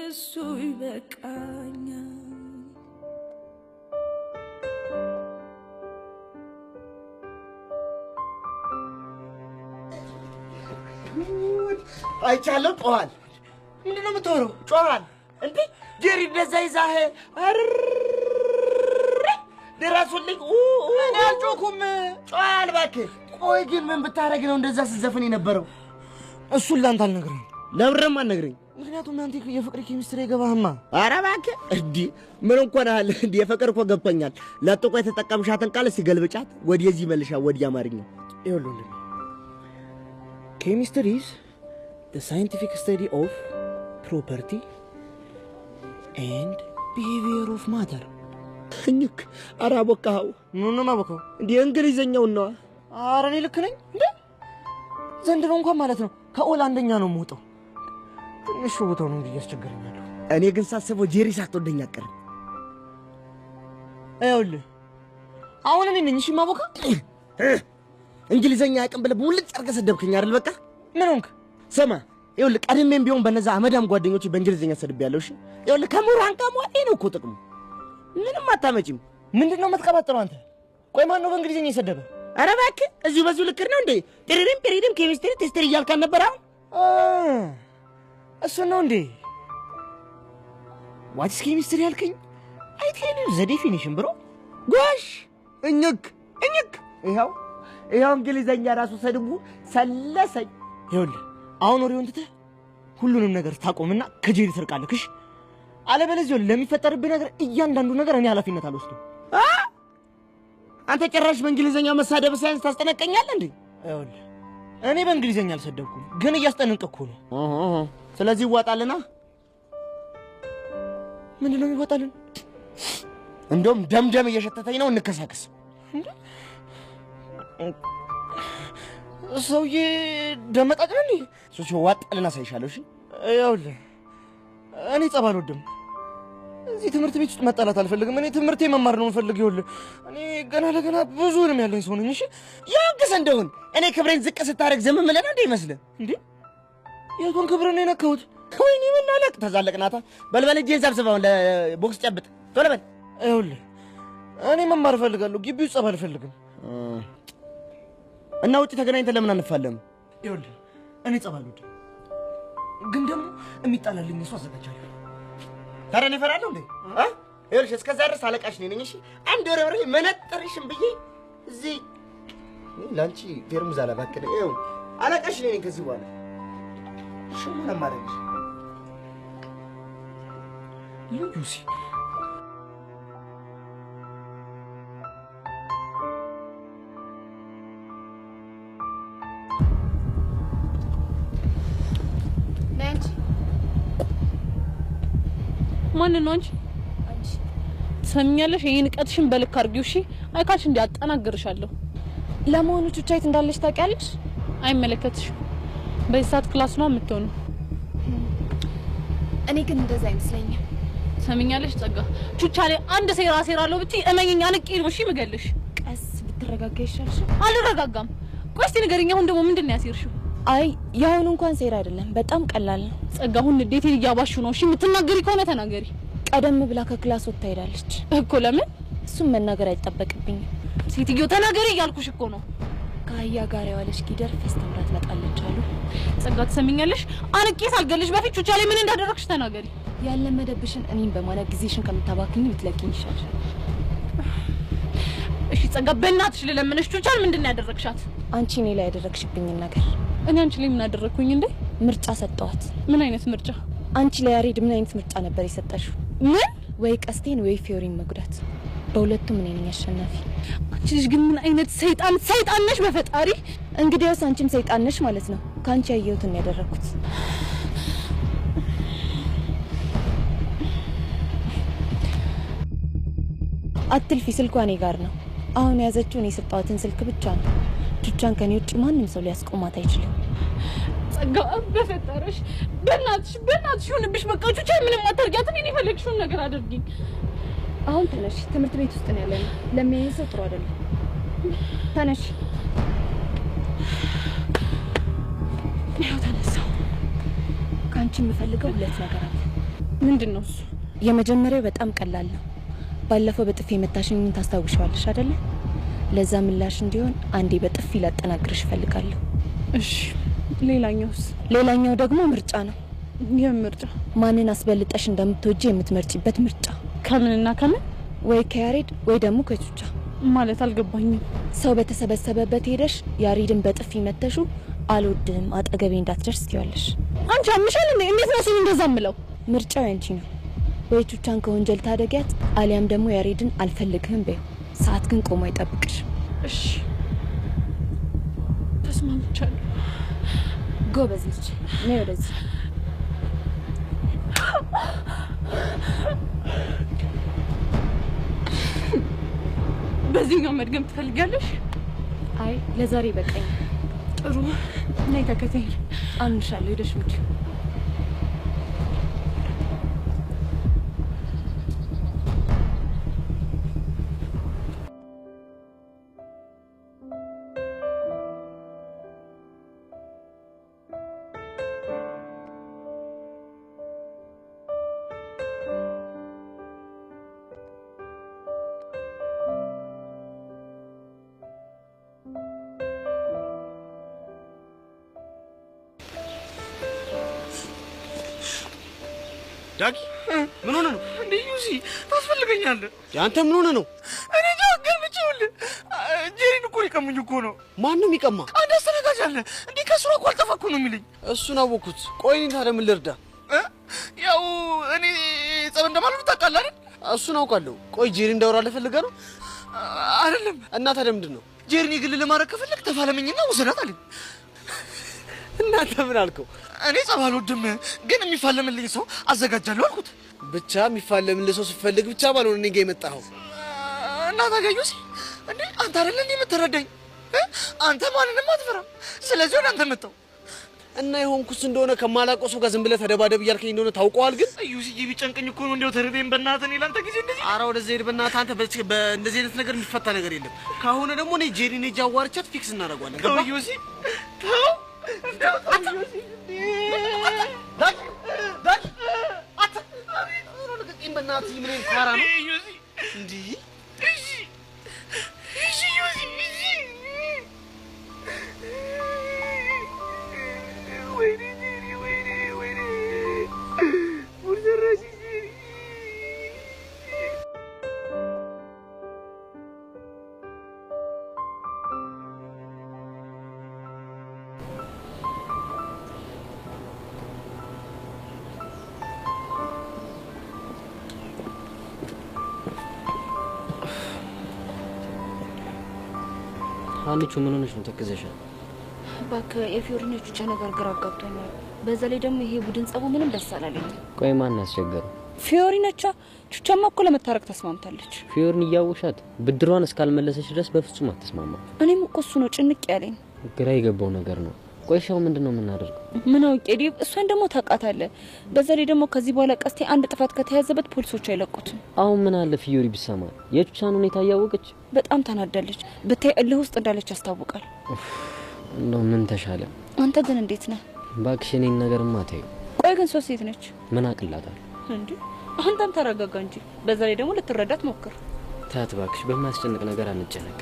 O: እሱ ይበቃኛል።
J: አይቻለሁ። ጮሃል። ምንድን ነው የምትወረው? ጮሃል እንዴ? ጄሪ እንደዛ ይዛህ ድረሱልኝ። እኔ አልጮኩም። ጮሃል እባክህ። ቆይ ግን ምን ብታረግ ነው እንደዛ ስትዘፍን የነበረው?
L: እሱን ላንተ አልነግርህም።
J: ለብረም አልነግረኝ።
L: ምክንያቱም አንተ የፍቅር ኬሚስትሪ አይገባህማ።
J: ኧረ እባክህ እንዲ ምን እንኳን አለ እንዲ የፍቅር እኮ ገብቶኛል። ለጥቆ የተጠቀምሻትን ቃል እስኪ ገልብጫት ወደዚህ መልሻ ወዲያ አማርኛ።
L: ይኸውልህ chemistry is the scientific study of property and behavior of matter.
J: እኝክ ኧረ አቦካኸው።
L: ምኑን አቦካኸው?
J: እንደ እንግሊዘኛውን ነዋ።
L: ኧረ እኔ ልክ ነኝ እንዴ? ዘንድሮ እንኳን ማለት ነው ከኦል አንደኛ ነው የምወጣው። ትንሽ ቦታው ነው እንጂ ያስቸግረኛል።
J: እኔ ግን ሳስበው ጄሪ ሳትወደኝ አትቀርም።
L: ይኸውልህ አሁን እኔ ነኝ እሺ ማቦካ።
J: እንግሊዘኛ አቅም ብለህ በሁለት አድርገህ ሰደብከኝ አይደል? በቃ
L: ምን ሆንክ?
J: ስማ ይኸውልህ ቀድሜም ቢሆን በነዛ አመዳም ጓደኞቼ በእንግሊዘኛ ሰድቤያለሁ። እሺ ይኸውልህ ከምሁራን ጋር መዋጤ ነው እኮ ጥቅሙ። ምንም አታመጪም።
L: ምንድነው የምትቀባጥረው አንተ? ቆይ ማን ነው በእንግሊዘኛ የሰደበ?
J: ኧረ እባክህ እዚሁ በዚሁ ልክር ነው እንዴ? ጤሪሪም ኬሚስትሪ ቴስትሪ እያልካን ነበር። አሁን
L: እሱ ነው እንዴ? ዋትስ ኬሚስትሪ ያልከኝ? አይ ቴል ዩ ዘ ዴፊኒሽን ብሮ።
J: ጎሽ እኝክ ይኸው እንግሊዘኛ ራሱ ሰድቡ ሰለሰኝ።
L: ይኸውልህ አሁን ወሬውን ትተህ ሁሉንም ነገር ታቆምና ከጄሪ ትርቃለህ። እሺ አለበለዚያ ለሚፈጠርብህ ነገር እያንዳንዱ ነገር እኔ ኃላፊነት አልወስድም።
J: አንተ ጭራሽ በእንግሊዘኛ መሳደብ ሳይንስ ታስጠነቀኛለህ እንዴ?
L: ይኸውልህ እኔ በእንግሊዘኛ አልሰደብኩም፣ ግን እያስጠነቀቅኩ ነው።
J: ስለዚህ ይዋጣልና።
L: ምንድነው የሚዋጣልን?
J: እንደውም ደምደም እየሸተተኝ ነው። እንከሳከስ።
L: ሰውዬ ደመጣጭ ነው እንዴ?
J: ሶሲ ዋጣልና ሳይሻለው። እሺ
L: ይኸውልህ እኔ ጸብ አልወድም። እዚህ ትምህርት ቤት ውስጥ መጣላት አልፈልግም። እኔ ትምህርቴ መማር ነው የምፈልግ። ይኸውልህ እኔ ገና ለገና ብዙ ነው ያለኝ ሰው ነኝ። እሺ
J: ያንክስ እንደውን እኔ ክብሬን ዝቅ ስታደርግ ዝም ምለና እንደ ይመስልህ
L: እንዴ? የቱን ክብር ነው የነካሁት?
J: ወይኔ ምን አለቅ ተዛለቅናታ። በልበል እጄን ሰብስበው ለቦክስ ጨብጥ ቶሎ በል።
L: ይኸውልህ እኔ መማር እፈልጋለሁ። ግቢ ውስጥ ጸብ አልፈልግም።
J: እና ውጪ ተገናኝተን ለምን አንፋለም?
L: ይኸውልህ እኔ ጸብ አልወድም፣ ግን ደግሞ የሚጣላልኝ እሱ አዘጋጃለሁ።
J: ታዲያ እኔ እፈራለሁ እንዴ? ይኸውልሽ እስከዛ ድረስ አለቃሽ ነኝ እሺ። አንድ ወሬ ወሬ መነጥርሽም ብዬ እዚህ ላንቺ ፌርሙዝ አላባከለ። ይኸው አለቃሽ ነኝ ከዚህ በኋላ እሺ። ምን ማረግሽ
L: ሉሲ?
D: ማን ነው አንቺ? ትሰሚኛለሽ? ይሄን ንቀትሽን በልክ አድርጊው እሺ። አይካልሽ እንዴ አጠናግርሻለሁ።
E: ለመሆኑ ቹቻ የት እንዳለች ታውቂያለሽ?
D: አይመለከትሽም። በዚህ ሰዓት ክላስ ነው የምትሆነው።
E: እኔ ግን እንደዛ አይመስለኝም።
D: ትሰሚኛለሽ ጸጋ፣ ቹቻ ላይ አንድ ሴራ ሴራለሁ ብትይ እመኚኝ አንቄ ነው እሺ የምገልሽ።
E: ቀስ ብትረጋጋ ይሻልሽ።
D: አልረጋጋም። ቆይ እስቲ ንገሪኝ፣ አሁን ደግሞ ምንድን ነው ያሴርሽው?
E: አይ ያሁን እንኳን ሴራ አይደለም፣ በጣም ቀላል ነው።
D: ጸጋ፣ አሁን ንዴቴን እያባሹ ነው። እሺ የምትናገሪ ከሆነ ተናገሪ።
E: ቀደም ብላ ከክላስ ወጥታ ሄዳለች
D: እኮ። ለምን?
E: እሱም መናገር አይጠበቅብኝም።
D: ሴትዮ ተናገሪ እያልኩሽ እኮ ነው።
E: ከአህያ ጋር የዋለች ጊደር ፌስት አምራ ትመጣለች አሉ።
D: ጸጋ ትሰሚኛለሽ? አንቄ ሳልገልሽ በፊት ቹቻ ላይ ምን እንዳደረግሽ ተናገሪ።
E: ያለመደብሽን እኔን በማለት ጊዜሽን ከምታባክኝ ብትለቂኝ ይሻላል።
D: እሺ ጸጋ፣ በእናትሽ ልለምንሽ፣ ቹቻን ምንድን ነው ያደረግሻት?
E: አንቺ እኔ ላይ ያደረግሽብኝን ነገር።
D: እኔ አንቺ ላይ ምን አደረግኩኝ እንዴ?
E: ምርጫ ሰጠዋት።
D: ምን አይነት ምርጫ?
E: አንቺ ለያሬድ ምን አይነት ምርጫ ነበር የሰጠሽው?
D: ምን?
E: ወይ ቀስቴን ወይ ፊዮሪን መጉዳት። በሁለቱም እኔ ነኝ አሸናፊ።
D: አንቺ ልጅ ግን ምን አይነት ሰይጣን ነሽ በፈጣሪ።
E: እንግዲያውስ አንቺም ሰይጣን ነሽ ማለት ነው። ካንቺ ያየሁትን ያደረኩት። አትልፊ፣ ስልኳ እኔ ጋር ነው። አሁን የያዘችው እኔ የሰጠኋትን ስልክ ብቻ ነው። ቹቻን ከኔ ውጭ ማንም ሰው ሊያስቆማት አይችልም።
D: ጸጋ በፈጠረሽ በእናትሽ ይሁንብሽ። በቃ ቹቻ ምንም አታርጊያትም። እኔ የፈለግሽውን ነገር አድርጊኝ።
E: አሁን ተነሽ፣ ትምህርት ቤት ውስጥ ነው ያለነው። ለሚያይ ሰው ጥሩ አይደለም። ተነሽ።
D: ያው ተነሳው።
E: ካንቺ የምፈልገው ሁለት ነገር አለ።
D: ምንድነው እሱ?
E: የመጀመሪያው በጣም ቀላል ነው። ባለፈው በጥፊ የመታሽኝ ታስታውሻለሽ አይደለ? ለዛ ምላሽ እንዲሆን አንዴ በጥፊ ላጠናግርሽ እፈልጋለሁ።
D: እሺ። ሌላኛውስ?
E: ሌላኛው ደግሞ ምርጫ ነው።
D: የምርጫ?
E: ማንን አስበልጠሽ እንደምትወጂ የምትመርጪበት ምርጫ።
D: ከምንና ከምን?
E: ወይ ከያሬድ ወይ ደግሞ ከቹቻ።
D: ማለት አልገባኝም።
E: ሰው በተሰበሰበበት ሄደሽ ያሬድን በጥፊ መተሹ አልወድም አጠገቤ እንዳትደርስ ትይዋለሽ።
D: አንቺ አምሻል እንዴ? እንዴት ነው እሱን እንደዛ ምለው?
E: ምርጫው ያንቺ ነው። ወይ ቹቻን ከወንጀል ታደጊያት፣ አሊያም ደግሞ ያሬድን አልፈልግህም በይው። ሰዓት ግን ቆሞ አይጠብቅሽ።
D: እሺ ተስማምቻለሁ።
E: ጎበዝ ልጅ ነይ ወደዚህ።
D: በዚህኛው መድገም ትፈልጊያለሽ?
E: አይ ለዛሬ በቃኝ።
D: ጥሩ ነይ ተከተይ።
E: አንሻለሁ ሄደሽ ውጪ።
L: ዳጊ ምን ሆነ ነው?
J: እንዴ ዩሲ ታስፈልገኛለህ?
L: ያንተ ምን ሆነ ነው?
J: እኔ ጃገር ብቻውል ጄሪን እኮ ሊቀሙኝ እኮ ነው።
L: ማንም ይቀማ?
J: አንድ አስተናጋጅ አለ። እንዴ ከስራ እኮ አልጠፋኩ ነው የሚለኝ።
L: እሱን አወኩት። ቆይ እኔ ታዲያ ምን ልርዳ?
J: ያው እኔ ጸብ እንደማልሉ ታውቃለህ አይደል?
L: እሱን አውቃለሁ። ቆይ ጄሪ እንዳወራልህ ፈልገህ ነው?
J: አይደለም።
L: እና ታዲያ ምንድን ነው?
J: ጄሪን የግል ለማድረግ ከፈለግ ተፋለመኝና ውሰዳት አለኝ።
L: እናንተ ምን አልከው?
J: እኔ ጸብ አልወድም፣ ግን የሚፋለምልኝ ሰው አዘጋጃለሁ አልኩት።
L: ብቻ የሚፋለምልህ ሰው ስትፈልግ ብቻ ባልሆነ እኔ ጋ የመጣኸው
J: እና ታዲያ ዩሲ እንዴ አንተ አይደለ እንዴ የምትረዳኝ? አንተ ማንንም አትፈራም። ስለዚህ ወደ አንተ መጣሁ
L: እና የሆንኩስ እንደሆነ ከማላውቀው ሰው ጋር ዝም ብለህ ተደባደብ እያልከኝ እንደሆነ ታውቀዋል። ግን
J: ዩሲዬ ቢጨንቀኝ እኮ ነው እንደው ተርቤን በእናትህ እኔ ላንተ ጊዜ እንደዚህ።
L: ኧረ ወደዚያ ሄድ በእናትህ አንተ። በእንደዚህ አይነት ነገር የሚፈታ ነገር የለም። ካሁን ደግሞ እኔ ጄሪን ሄጄ አዋርቻት ፊክስ እናደርገዋለን።
J: ገባህ ዩሲ? ተው እንደው ዩሲ
L: በእናትህ ምን ፋራ ነው
J: ዩሲ
L: እንዴ?
J: እሺ እሺ ዩሲ እሺ ወይኔ ጄሪ ወይኔ ሙርዘራሽ ጄሪ
N: አንቺ ምን ሆነሽ ነው ተከዘሻል?
E: እባክህ የፊዮሪና ቹቻ ነገር ግራ አጋብቶኛል። በዛ ላይ ደግሞ ይሄ ቡድን ጸቡ ምንም ደስ አላለኝም።
N: ቆይ ማን ያስቸገረው?
H: ፊዮሪናቻ ቹቻማ እኮ ለመታረቅ ተስማምታለች።
N: ፊዮሪን እያወሻት ብድሯን እስካልመለሰች ድረስ በፍጹም አትስማማ።
H: እኔም እኮ እሱ ነው ጭንቅ ያለኝ።
N: ግራ የገባው ነገር ነው። ቆይ ሻው ምንድነው የምናደርገው?
H: ምን አውቄ ዲብ፣ እሷን ደግሞ ታውቃታለህ። በዛ ላይ ደግሞ ከዚህ በኋላ ቀስቴ አንድ ጥፋት ከተያዘበት ፖሊሶች አይለቁትም።
N: አሁን ምን አለ ፊዮሪ ቢሰማ የቹቻን ሁኔታ እያወቀች
H: በጣም ተናዳለች። ብታይ እልህ ውስጥ እንዳለች ያስታውቃል።
N: እንደው ምን ተሻለ?
H: አንተ ግን እንዴት ነህ?
N: እባክሽ እኔን ነገርማ ተይው።
H: ቆይ ግን ሶስት ሴት ነች።
N: ምን አቅላታል
H: እንዴ? አንተም ተረጋጋ እንጂ። በዛ ላይ ደግሞ ልትረዳት ሞክር።
N: ታት እባክሽ፣ በማያስጨንቅ ነገር አንጨነቅ።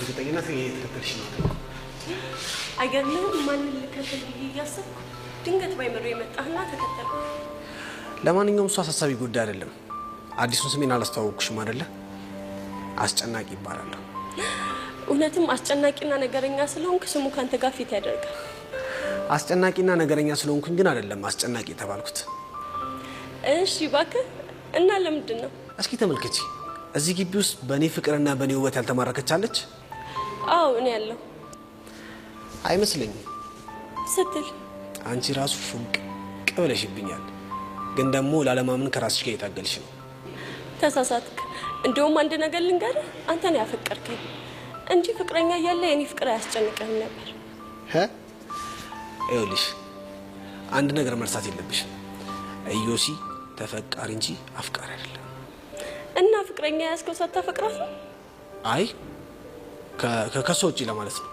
L: በእርግጠኝነት እየተከተልሽ ነው።
K: አይገርምም? ማንን ልከተል ብዬ እያሰብኩ ድንገት ባይመሩ የመጣህና ተከተልኩ።
L: ለማንኛውም እሱ አሳሳቢ ጉዳይ አይደለም። አዲሱን ስሜን አላስተዋወቅኩሽም አይደለ? አስጨናቂ ይባላለሁ።
K: እውነትም አስጨናቂና ነገረኛ ስለሆንክ ስሙ ካንተ ጋር ፊት ያደርጋል።
L: አስጨናቂና ነገረኛ ስለሆንኩኝ ግን አይደለም አስጨናቂ የተባልኩት።
K: እሺ እባክህ እና ለምንድን ነው?
L: እስኪ ተመልከቺ። እዚህ ግቢ ውስጥ በእኔ ፍቅርና በእኔ ውበት ያልተማረከች አለች?
K: አዎ እኔ ያለሁ
L: አይመስለኝም
K: ስትል
L: አንቺ ራሱ ፉንቅ ብለሽብኛል። ግን ደግሞ ላለማመን ከራስሽ ጋር የታገልሽ ነው።
K: ተሳሳትክ። እንደውም አንድ ነገር ልንገርህ፣ አንተ ነው ያፈቀርከኝ እንጂ ፍቅረኛ እያለ የኔ ፍቅር አያስጨንቅህም ነበር።
L: ይኸውልሽ አንድ ነገር መርሳት የለብሽም። ኢዮሲ ተፈቃሪ እንጂ አፍቃሪ አይደለም።
K: እና ፍቅረኛ ያስከው ሳታፈቅራት ነው?
L: አይ ከከሶ ውጪ ለማለት ነው።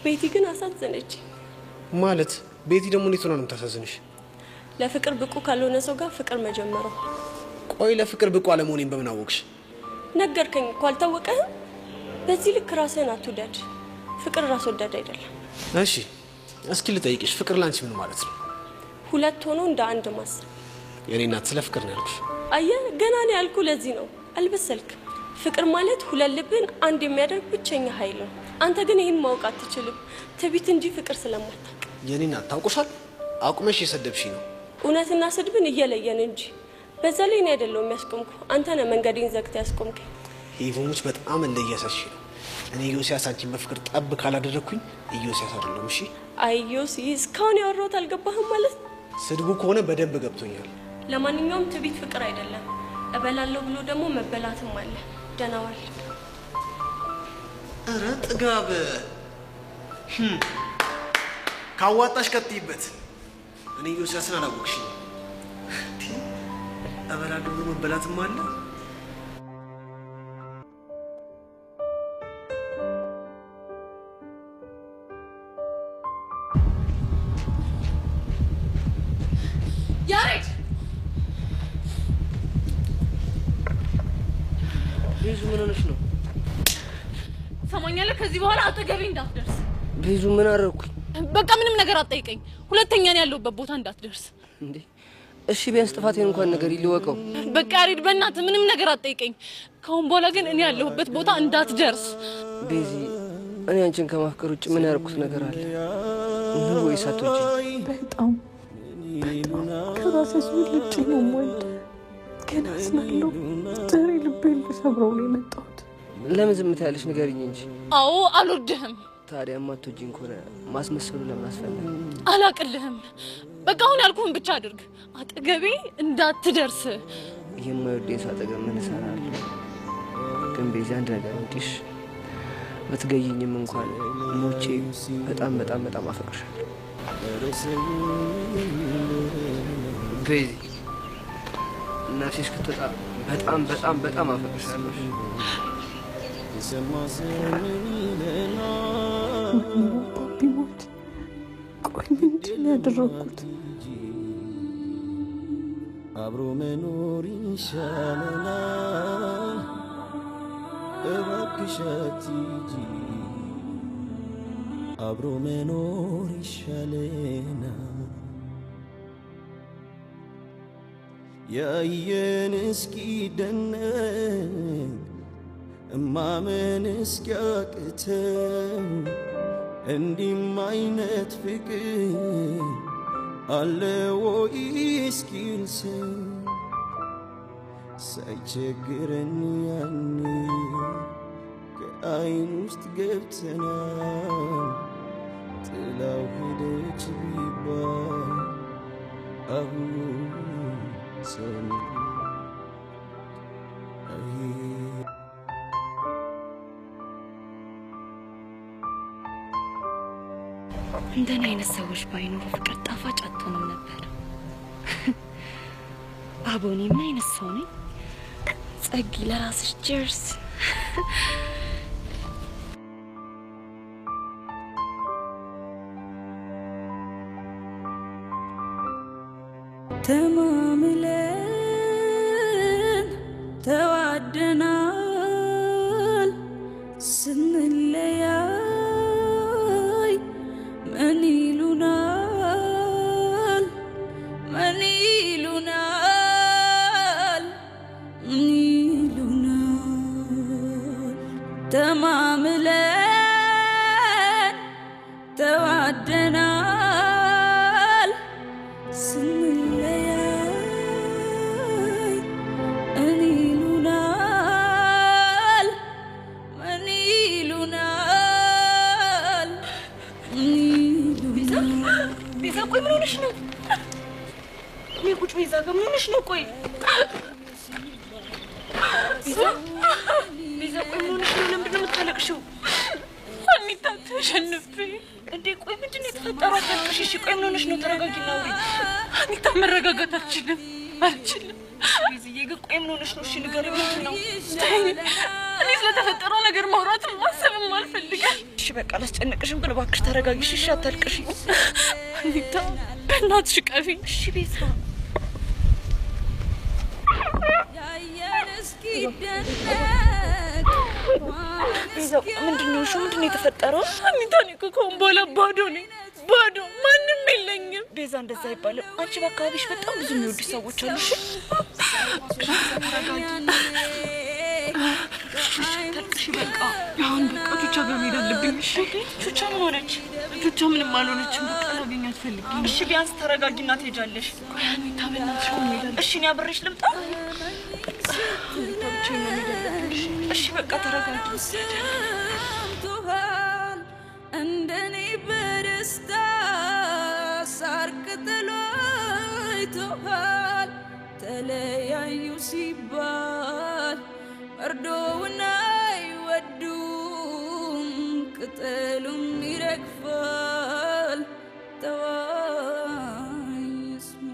K: ቤቲ ግን አሳዘነች።
L: ማለት ቤቲ ደግሞ እንዴት ሆና ነው የምታሳዝንሽ?
K: ለፍቅር ብቁ ካልሆነ ሰው ጋር ፍቅር መጀመሩ።
L: ቆይ ለፍቅር ብቁ አለመሆኔን በምን አወቅሽ?
K: ነገርከኝ እኮ አልታወቀህም? በዚህ ልክ ራስህን አትውደድ። ፍቅር ራስ ወዳድ አይደለም።
L: እሺ እስኪ ልጠይቅሽ፣ ፍቅር ላንቺ ምን ማለት ነው?
K: ሁለት ሆኖ እንደ አንድ ማሰብ።
L: የኔ እናት ስለ ፍቅር ነው ያልኩሽ።
K: አየህ ገና ነው ያልኩ። ለዚህ ነው አልበሰልክ። ፍቅር ማለት ሁለት ልብን አንድ የሚያደርግ ብቸኛ ኃይል ነው። አንተ ግን ይህን ማወቅ አትችልም፣ ትቢት እንጂ ፍቅር ስለማታውቅ።
L: የኔ እናት ታውቁሻል። አቁመሽ የሰደብሽ ነው።
K: እውነትና ስድብን እየለየን እንጂ። በዛ ላይ ነው አይደለም የሚያስቆምኩ፣ አንተ ነህ መንገዴን ዘግተህ ያስቆምከኝ።
L: ሄቮሞች በጣም እንደያሳሽ ነው። እኔ ኢዮስያስ አንቺን በፍቅር ጠብ ካላደረኩኝ ኢዮስያስ አይደለም። እሺ
K: አይ ዮሲ፣ እስካሁን ያወራሁት አልገባህም ማለት?
L: ስድቡ ከሆነ በደንብ ገብቶኛል።
K: ለማንኛውም ትቢት ፍቅር አይደለም። እበላለሁ ብሎ ደግሞ መበላትም አለ። ደህና ዋል።
L: ኧረ ጥጋብ ካዋጣሽ ቀጥይበት። እኔ ኢዮስያስን አላወቅሽኝ። እበላለሁ ብሎ መበላትም አለ።
K: ያሬድ
N: ቤዙ ምን ሆነሽ ነው?
C: ሰማኛለህ? ከዚህ በኋላ አጠገቤ እንዳትደርስ።
N: ቤዙ ምን አደረኩኝ?
C: በቃ ምንም ነገር አትጠይቀኝ። ሁለተኛ ነው ያለሁበት ቦታ እንዳትደርስ።
N: እንዴ እሺ ቢያንስ ጥፋቴን እንኳን ነገር ይልወቀው።
C: በቃ ያሬድ በእናትህ ምንም ነገር አትጠይቀኝ። ካሁን በኋላ ግን እኔ ያለሁበት ቦታ እንዳትደርስ።
N: ቤዚ እኔ አንቺን ከማፍቀር ውጭ ምን ያደረኩት ነገር አለ? ነው ወይስ አትወጪኝ?
O: በጣም ከራስሽ ውጭ ነው የምወድ። ግን አዝናለሁ። ዛሬ ልቤን ልሰብረው ነው የመጣሁት።
N: ለምን ዝም ትያለሽ? ንገሪኝ እንጂ።
C: አዎ አልወድህም።
N: ታዲያ የማትወጂኝ ከሆነ ማስመሰሉ ለምን አስፈለገ?
C: አላቅልህም። በቃ አሁን ያልኩህን ብቻ አድርግ። አጠገቤ እንዳትደርስ።
N: የማይወደኝ ሰው አጠገብ ምን እሰራለሁ? ግን ቤዛ አንድ ነገር እንዲሽ ብትገይኝም እንኳን ሞቼ በጣም በጣም በጣም አፈቅርሻለሁ። ቤዚ ነፍሴ እስክትወጣ በጣም በጣም በጣም አፈቅርሻለሁ።
O: ባቢ ሞት። ቆይ ምንድን ነው ያደረኩት?
P: አብሮ መኖር ይሻለናል። እባክሽ አትሂጂ። አብሮ መኖር ይሻለናል። ያየን እስኪደነቅ እማመን እስኪያቅተን እንዲህም አይነት ፍቅር አለ ወይ እስኪል ሰው ሳይቸግረን ያኔ ከአይን ውስጥ ገብተናል። ጥላው ሄደች ቢባል አሁን ሰው
E: እንደኔ አይነት ሰዎች ባይኖሩ ፍቅር ጣፋጭ አትሆንም ነበር። አቦኔ ምን አይነት ሰው ነኝ? ጸጊ ለራስሽ cheers።
O: ተማምለን ተዋደናል ስንለ
Q: ተዋደናል ስንለያይ እኔ ይሉናል ምን ይሉናል
H: ቤዛ ቆይ ምን ሆነሽ ነው? እኔ ቁጭ ቤዛ ጋር ምን ሆነሽ ነው? ቆይ ቤዛ ቆይ ምን ሆነሽ ነው? ለምንድን ነው የምታለቅሽው? አኒታ ተሸንፌ እንዴ ቆይ ምንድን ነው የተፈጠረው? አታልቅሽ እሺ ቆይ ምን ሆነሽ ነው? ተረጋጊና አውሪ። አኒታ መረጋጋት አልችልም ቤዝዬ ግን ቆይ ምን ሆነሽ ነው? እሺ ንገሪኝ ምንድን ነው? እኔ ስለተፈጠረው ነገር ማውራትም ማሰብም አልፈልግም። እሺ በቃ አላስጨንቅሽም ግን እባክሽ ተረጋጊሽ እሺ አታልቅሽ። አኒታ በእናትሽ ቀፊኝ እሺ ቤዛ ቤዛ ምንድን ነው እሺ ምንድን ነው የተፈጠረው? አኒታ እኔ እኮ ከአሁን በኋላ ባዶ ነኝ ባዶ ማንም የለኝም። ቤዛ እንደዛ አይባልም። አንቺ በአካባቢሽ በጣም ብዙ የሚወዱ ሰዎች አሉ። እሺ በቃ አሁን በቃ ቹቻ ጋር መሄድ አለብኝ። እሺ ቹቻ ምን ሆነች? ቹቻ ምንም አልሆነችም። በቃ ላገኛት ፈልጌ። እሺ ቢያንስ ተረጋጊና ትሄጃለሽ። ቆይ አኒታ በእናትሽ ሄዳለሁ። እሺ እኔ አብሬሽ ልምጣ? እሺ በቃ ተረጋጊ።
Q: እንደኔ በደስታ ሳር ቅጠሉ አይቶሃል ተለያዩ ሲባል መርዶውን አይወዱም ቅጠሉም ይረግፋል ተዋይ ስሙ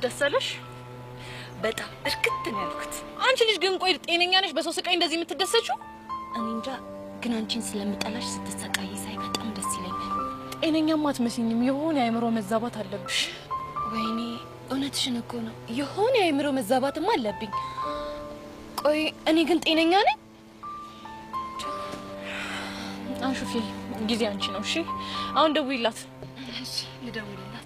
H: ደስ አለሽ? በጣም እርክት ነው ያልኩት። አንቺ ልጅ ግን ቆይ ጤነኛ ነሽ? በሰው ስቃይ እንደዚህ የምትደሰችው?
E: እኔ እንጃ ግን አንቺን ስለምጠላሽ ስትሰቃይ ሳይ በጣም ደስ ይለኛል።
H: ጤነኛማ አትመስኝም። የሆነ የአእምሮ መዛባት አለብሽ።
E: ወይኔ እውነትሽን እኮ ነው። የሆነ የአእምሮ መዛባትም አለብኝ። ቆይ እኔ ግን ጤነኛ ነኝ?
H: አንሹፊ ጊዜ አንቺ ነው። እሺ አሁን ደውይላት።
E: እሺ ልደውልላት።